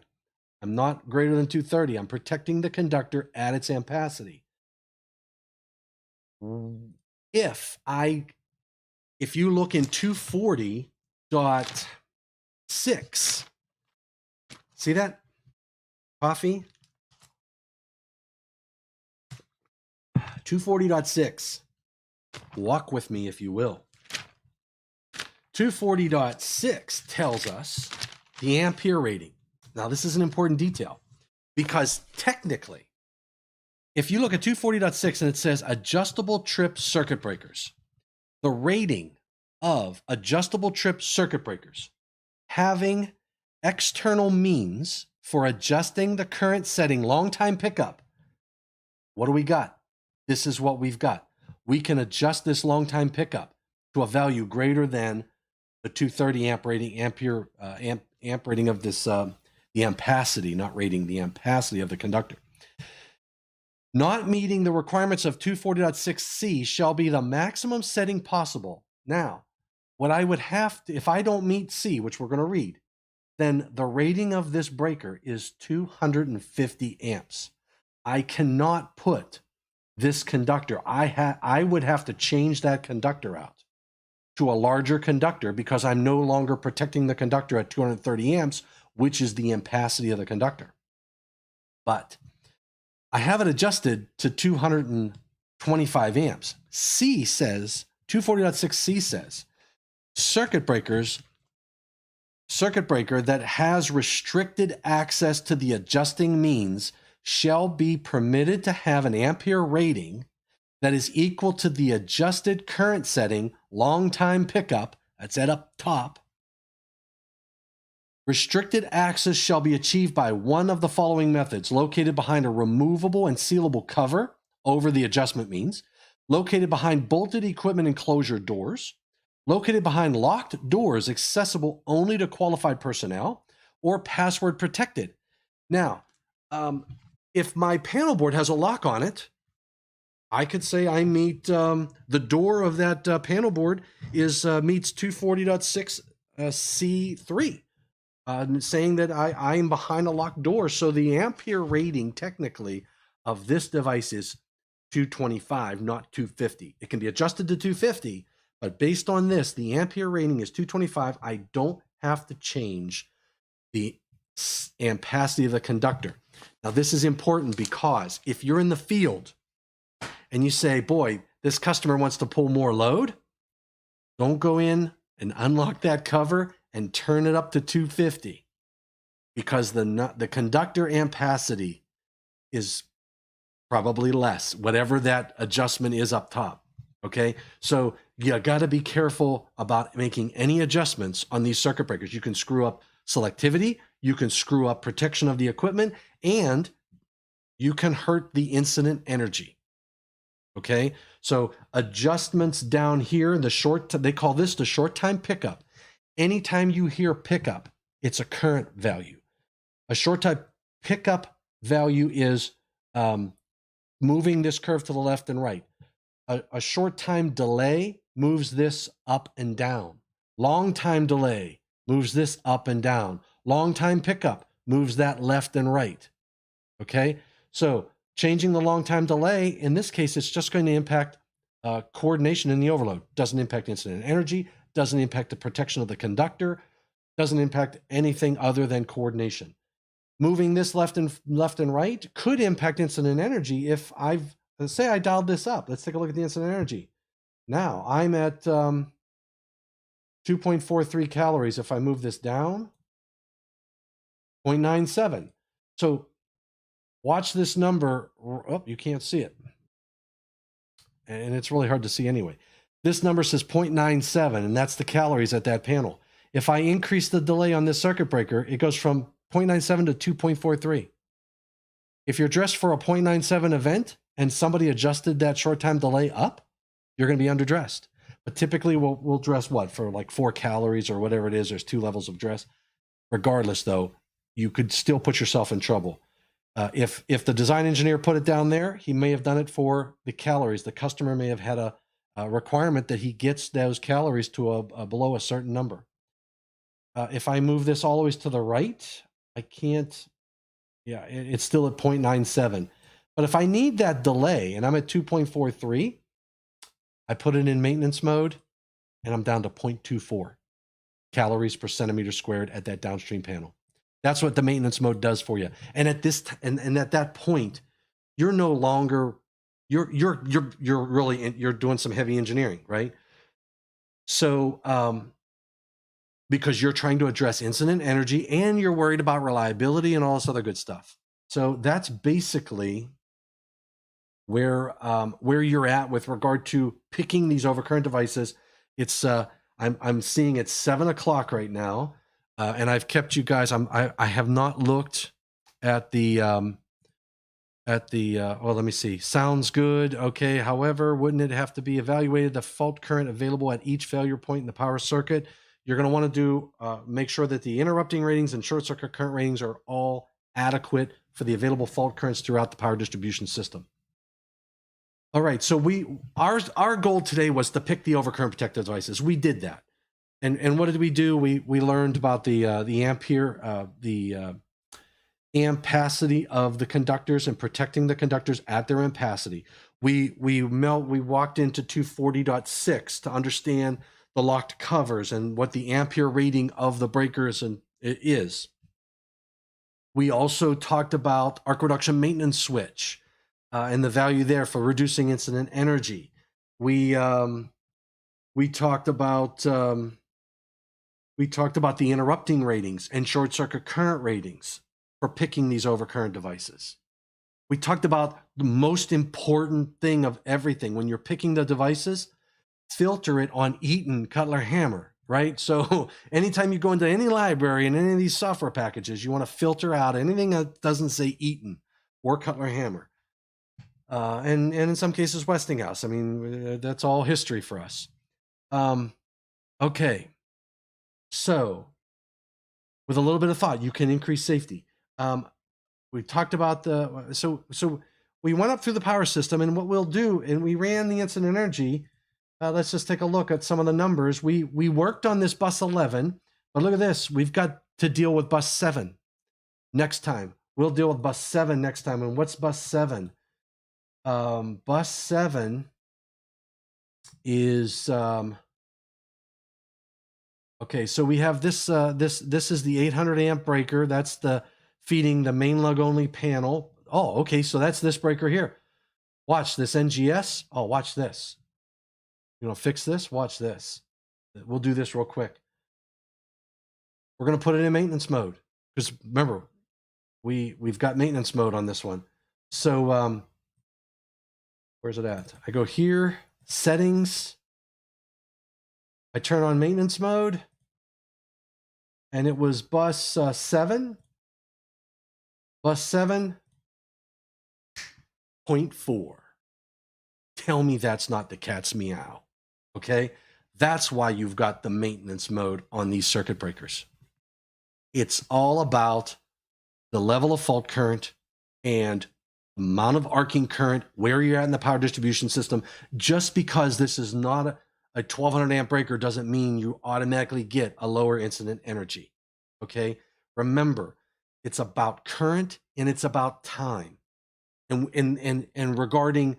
I'm not greater than 230. I'm protecting the conductor at its ampacity. If you look in 240.6, see that coffee? 240.6. Walk with me if you will. 240.6 tells us the Ampere rating. Now, this is an important detail because technically, if you look at 240.6 and it says adjustable trip circuit breakers, the rating of adjustable trip circuit breakers having external means for adjusting the current setting long time pickup, what do we got? This is what we've got. We can adjust this long time pickup to a value greater than the 230 amp rating, amp rating of this, the ampacity, not rating, the ampacity of the conductor. Not meeting the requirements of 240.6c shall be the maximum setting possible. Now, what I would have to, if I don't meet C, which we're going to read, then the rating of this breaker is 250 amps. I cannot put this conductor, I would have to change that conductor out to a larger conductor because I'm no longer protecting the conductor at 230 amps, which is the ampacity of the conductor. But I have it adjusted to 225 amps. C says, 240.6c says, circuit breaker that has restricted access to the adjusting means shall be permitted to have an Ampere rating that is equal to the adjusted current setting long time pickup, that's at up top. Restricted access shall be achieved by one of the following methods: located behind a removable and sealable cover over the adjustment means, located behind bolted equipment enclosure doors, located behind locked doors accessible only to qualified personnel, or password protected. Now, if my panel board has a lock on it, I could say I meet the door of that panel board is meets 240.6 C3, saying that I am behind a locked door. So the Ampere rating technically of this device is 225, not 250. It can be adjusted to 250, but based on this, the Ampere rating is 225. I don't have to change the ampacity of the conductor. Now, this is important because if you're in the field and you say, boy, this customer wants to pull more load, don't go in and unlock that cover and turn it up to 250 because the conductor ampacity is probably less, whatever that adjustment is up top. Okay, so you got to be careful about making any adjustments on these circuit breakers. You can screw up selectivity, you can screw up protection of the equipment, and you can hurt the incident energy. Okay, so adjustments down here, they call this the short time pickup. Anytime you hear pickup, it's a current value. A short time pickup value is moving this curve to the left and right. A short time delay moves this up and down. Long time delay moves this up and down. Long time pickup moves that left and right. Okay, so changing the long time delay, in this case, it's just going to impact coordination in the overload. Doesn't impact incident energy, doesn't impact the protection of the conductor, doesn't impact anything other than coordination. Moving this left and right could impact incident energy if let's say I dialed this up. Let's take a look at the incident energy. Now I'm at 2.43 calories. If I move this down, 0.97. So watch this number. Oh, you can't see it. And it's really hard to see anyway. This number says 0.97, and that's the calories at that panel. If I increase the delay on this circuit breaker, it goes from 0.97 to 2.43. If you're dressed for a 0.97 event and somebody adjusted that short time delay up, you're going to be underdressed. But typically we'll dress what, for like 4 calories or whatever it is. There's 2 levels of dress. Regardless, though, you could still put yourself in trouble. If the design engineer put it down there, he may have done it for the calories. The customer may have had a requirement that he gets those calories to below a certain number. If I move this all the way to the right, I can't, yeah, it's still at 0.97. But if I need that delay and I'm at 2.43, I put it in maintenance mode and I'm down to 0.24 calories per centimeter squared at that downstream panel. That's what the maintenance mode does for you. And at this and at that point, you're no longer you're really you're doing some heavy engineering, right? So because you're trying to address incident energy and you're worried about reliability and all this other good stuff. So that's basically where you're at with regard to picking these overcurrent devices. It's I'm seeing it's 7 o'clock right now, and I've kept you guys. I have not looked at the well, let me see. Sounds good. Okay. However, wouldn't it have to be evaluated the fault current available at each failure point in the power circuit? You're going to want to do make sure that the interrupting ratings and short circuit current ratings are all adequate for the available fault currents throughout the power distribution system. All right. So our goal today was to pick the overcurrent protective devices. We did that. And what did we do? We learned about the Ampere, the ampacity of the conductors and protecting the conductors at their ampacity. We walked into 240.6 to understand the locked covers and what the ampere rating of the breakers is. We also talked about arc reduction maintenance switch and the value there for reducing incident energy. We talked about the interrupting ratings and short circuit current ratings for picking these overcurrent devices. We talked about the most important thing of everything. When you're picking the devices, filter it on Eaton Cutler Hammer, right? So anytime you go into any library and any of these software packages, you want to filter out anything that doesn't say Eaton or Cutler Hammer. And in some cases, Westinghouse. I mean, that's all history for us. Okay. So with a little bit of thought, you can increase safety. We talked about so we went up through the power system, and what we'll do, and we ran the incident energy. Let's just take a look at some of the numbers. We worked on this bus 11, but look at this. We've got to deal with bus 7 next time. We'll deal with bus 7 next time. And what's bus 7? Bus 7 is okay. So we have this. This is the 800 amp breaker. That's the feeding the main lug only panel. Oh, okay. So that's this breaker here. Watch this NGS. Oh, watch this. You know, fix this. Watch this. We'll do this real quick. We're going to put it in maintenance mode because remember, we've got maintenance mode on this one. So where's it at? I go here, settings. I turn on maintenance mode, and it was bus 7. Bus 7.4. Tell me that's not the cat's meow. Okay? That's why you've got the maintenance mode on these circuit breakers. It's all about the level of fault current and amount of arcing current, where you're at in the power distribution system. Just because this is not a 1200 amp breaker doesn't mean you automatically get a lower incident energy. Okay? Remember, it's about current and it's about time. And regarding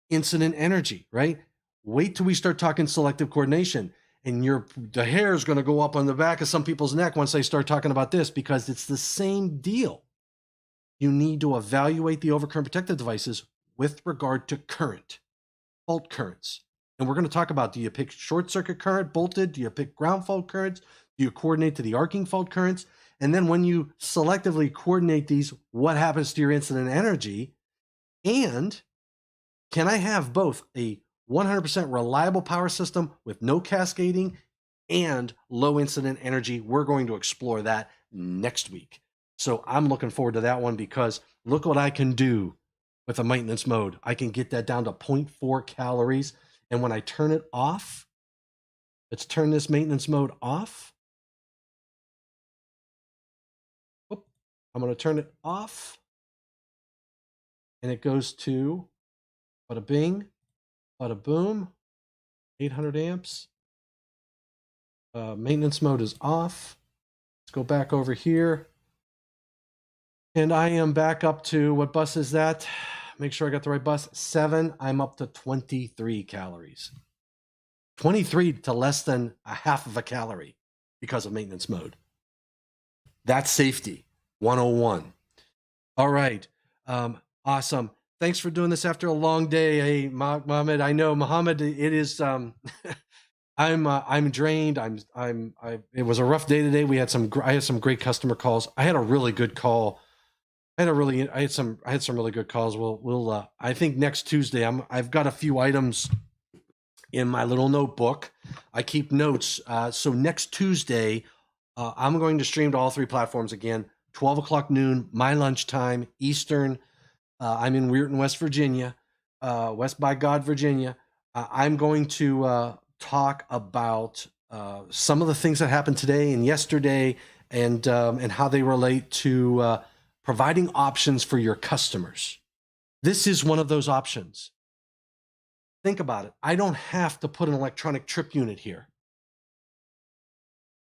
incident energy, right? Wait till we start talking selective coordination, and the hair is going to go up on the back of some people's neck once they start talking about this, because it's the same deal. You need to evaluate the overcurrent protective devices with regard to current, fault currents. And we're going to talk about, do you pick short circuit current bolted? Do you pick ground fault currents? Do you coordinate to the arcing fault currents? And then when you selectively coordinate these, what happens to your incident energy? And can I have both a 100% reliable power system with no cascading and low incident energy? We're going to explore that next week. So I'm looking forward to that one, because look what I can do with a maintenance mode. I can get that down to 0.4 calories. And when I turn it off, let's turn this maintenance mode off. I'm going to turn it off, and it goes to bada bing, bada boom, 800 amps, Maintenance mode is off. Let's go back over here. And I am back up to, what bus is that? Make sure I got the right bus. 7. I'm up to 23 calories. 23 to less than a half of a calorie because of maintenance mode. That's safety 101. All right. Awesome. Thanks for doing this after a long day. Hey, Mohammed, I know Mohammed, it is, I'm drained. It was a rough day today. I had some great customer calls. I had a really good call. I had some really good calls. I think next Tuesday, I've got a few items in my little notebook. I keep notes. So next Tuesday, I'm going to stream to all 3 platforms again, 12 o'clock noon, my lunchtime, Eastern. I'm in Weirton, West Virginia, West by God, Virginia. I'm going to talk about some of the things that happened today and yesterday, and how they relate to providing options for your customers. This is one of those options. Think about it. I don't have to put an electronic trip unit here.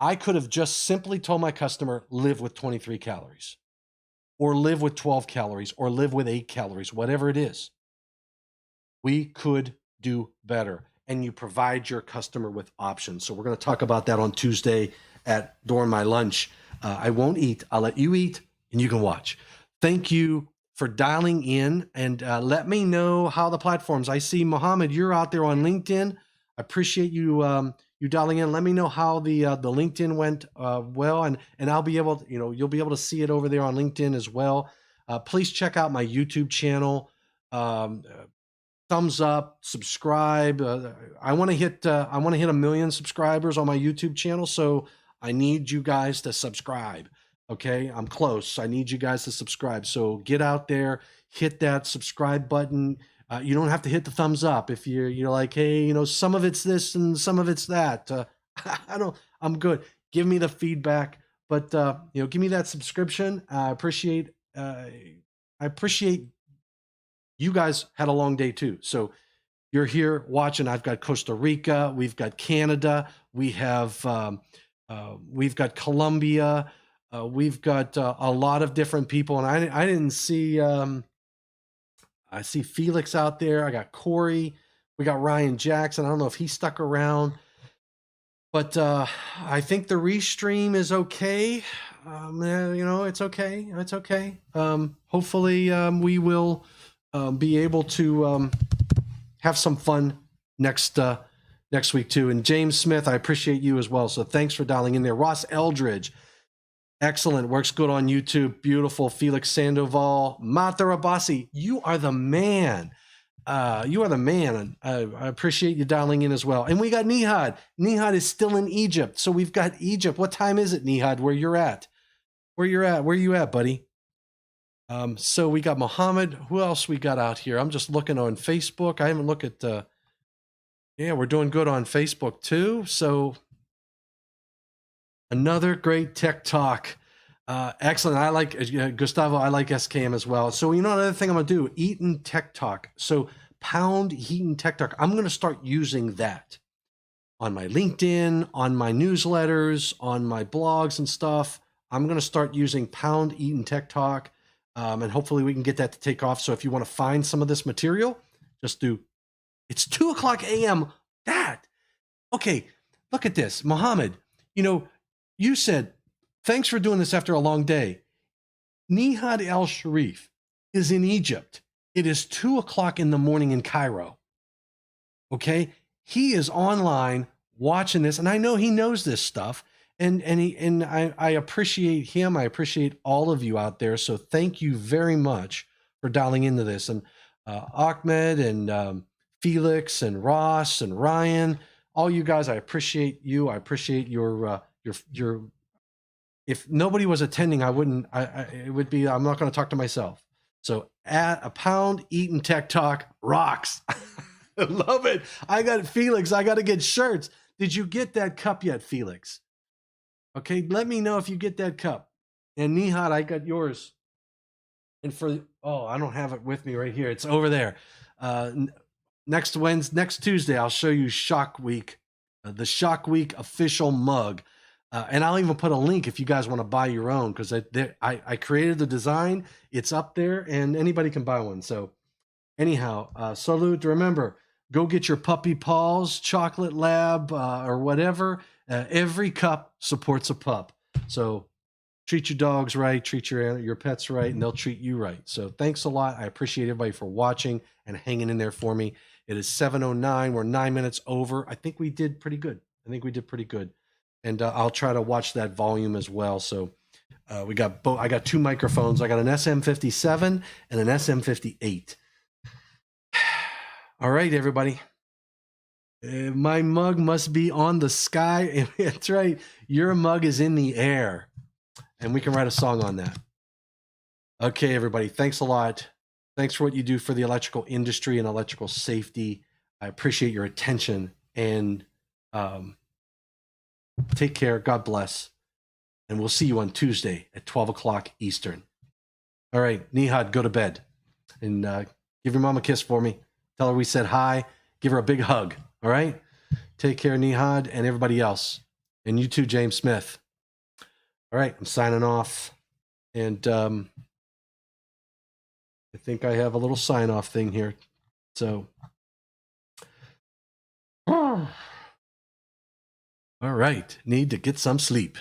I could have just simply told my customer, live with 23 calories, or live with 12 calories, or live with 8 calories, whatever it is. We could do better, and you provide your customer with options. So we're going to talk about that on Tuesday during my lunch. I won't eat. I'll let you eat, and you can watch. Thank you for dialing in, and let me know how the platforms. I see Mohammed, you're out there on LinkedIn. I appreciate you you dialing in. Let me know how the LinkedIn went well, and I'll be able to, you'll be able to see it over there on LinkedIn as well. Please check out my YouTube channel. Thumbs up, subscribe. I want to hit 1 million subscribers on my YouTube channel, so I need you guys to subscribe. Okay, I'm close. I need you guys to subscribe. So get out there, hit that subscribe button. You don't have to hit the thumbs up if you're like, hey, some of it's this and some of it's that. I'm good. Give me the feedback, but give me that subscription. I appreciate you guys had a long day too. So you're here watching. I've got Costa Rica, we've got Canada, we've got Colombia. We've got a lot of different people, and I didn't see. I see Felix out there. I got Corey. We got Ryan Jackson. I don't know if he stuck around, but I think the restream is okay. It's okay. It's okay. Hopefully, we will be able to have some fun next week too. And James Smith, I appreciate you as well. So thanks for dialing in there. Ross Eldridge. Excellent. Works good on YouTube. Beautiful. Felix Sandoval. Matarabasi, you are the man. You are the man. I appreciate you dialing in as well. And we got Nihad. Nihad is still in Egypt. So we've got Egypt. What time is it, Nihad, where you're at? Where you at, buddy? So we got Mohammed. Who else we got out here? I'm just looking on Facebook. I haven't looked at yeah, we're doing good on Facebook too. So another great tech talk. Excellent. I like Gustavo. I like SKM as well. So another thing I'm going to do, Eaton Tech Talk. So pound Eaton Tech Talk. I'm going to start using that on my LinkedIn, on my newsletters, on my blogs and stuff. I'm going to start using pound Eaton Tech Talk, and hopefully we can get that to take off. So if you want to find some of this material, just do. It's 2:00 a.m. Okay. Look at this, Mohammed. You said, thanks for doing this after a long day. Nihad El Sharif is in Egypt. It is 2:00 in the morning in Cairo. Okay. He is online watching this, and I know he knows this stuff. And I appreciate him. I appreciate all of you out there. So thank you very much for dialing into this. And Ahmed and Felix and Ross and Ryan, all you guys, I appreciate you. I appreciate your if nobody was attending, it would be, I'm not going to talk to myself. So at a pound Eaton Tech Talk rocks. I love it. I got Felix. I got to get shirts. Did you get that cup yet, Felix? Okay. Let me know if you get that cup. And Nihad, I got yours. And I don't have it with me right here. It's over there. Next Tuesday, I'll show you Shock Week the Shock Week official mug. And I'll even put a link if you guys want to buy your own, because I created the design. It's up there, and anybody can buy one. So anyhow, salute. Remember, go get your Puppy Paws Chocolate Lab or whatever. Every cup supports a pup. So treat your dogs right, treat your pets right, and they'll treat you right. So thanks a lot. I appreciate everybody for watching and hanging in there for me. It is 7:09. We're 9 minutes over. I think we did pretty good. And I'll try to watch that volume as well. So we got both. I got two microphones. I got an SM57 and an SM58. All right, everybody. My mug must be on the sky. That's right. Your mug is in the air. And we can write a song on that. Okay, everybody. Thanks a lot. Thanks for what you do for the electrical industry and electrical safety. I appreciate your attention. And take care. God bless. And we'll see you on Tuesday at 12 o'clock Eastern. All right, Nihad, go to bed. And give your mom a kiss for me. Tell her we said hi. Give her a big hug. All right? Take care, Nihad, and everybody else. And you too, James Smith. All right, I'm signing off. And I think I have a little sign-off thing here. So, all right, need to get some sleep.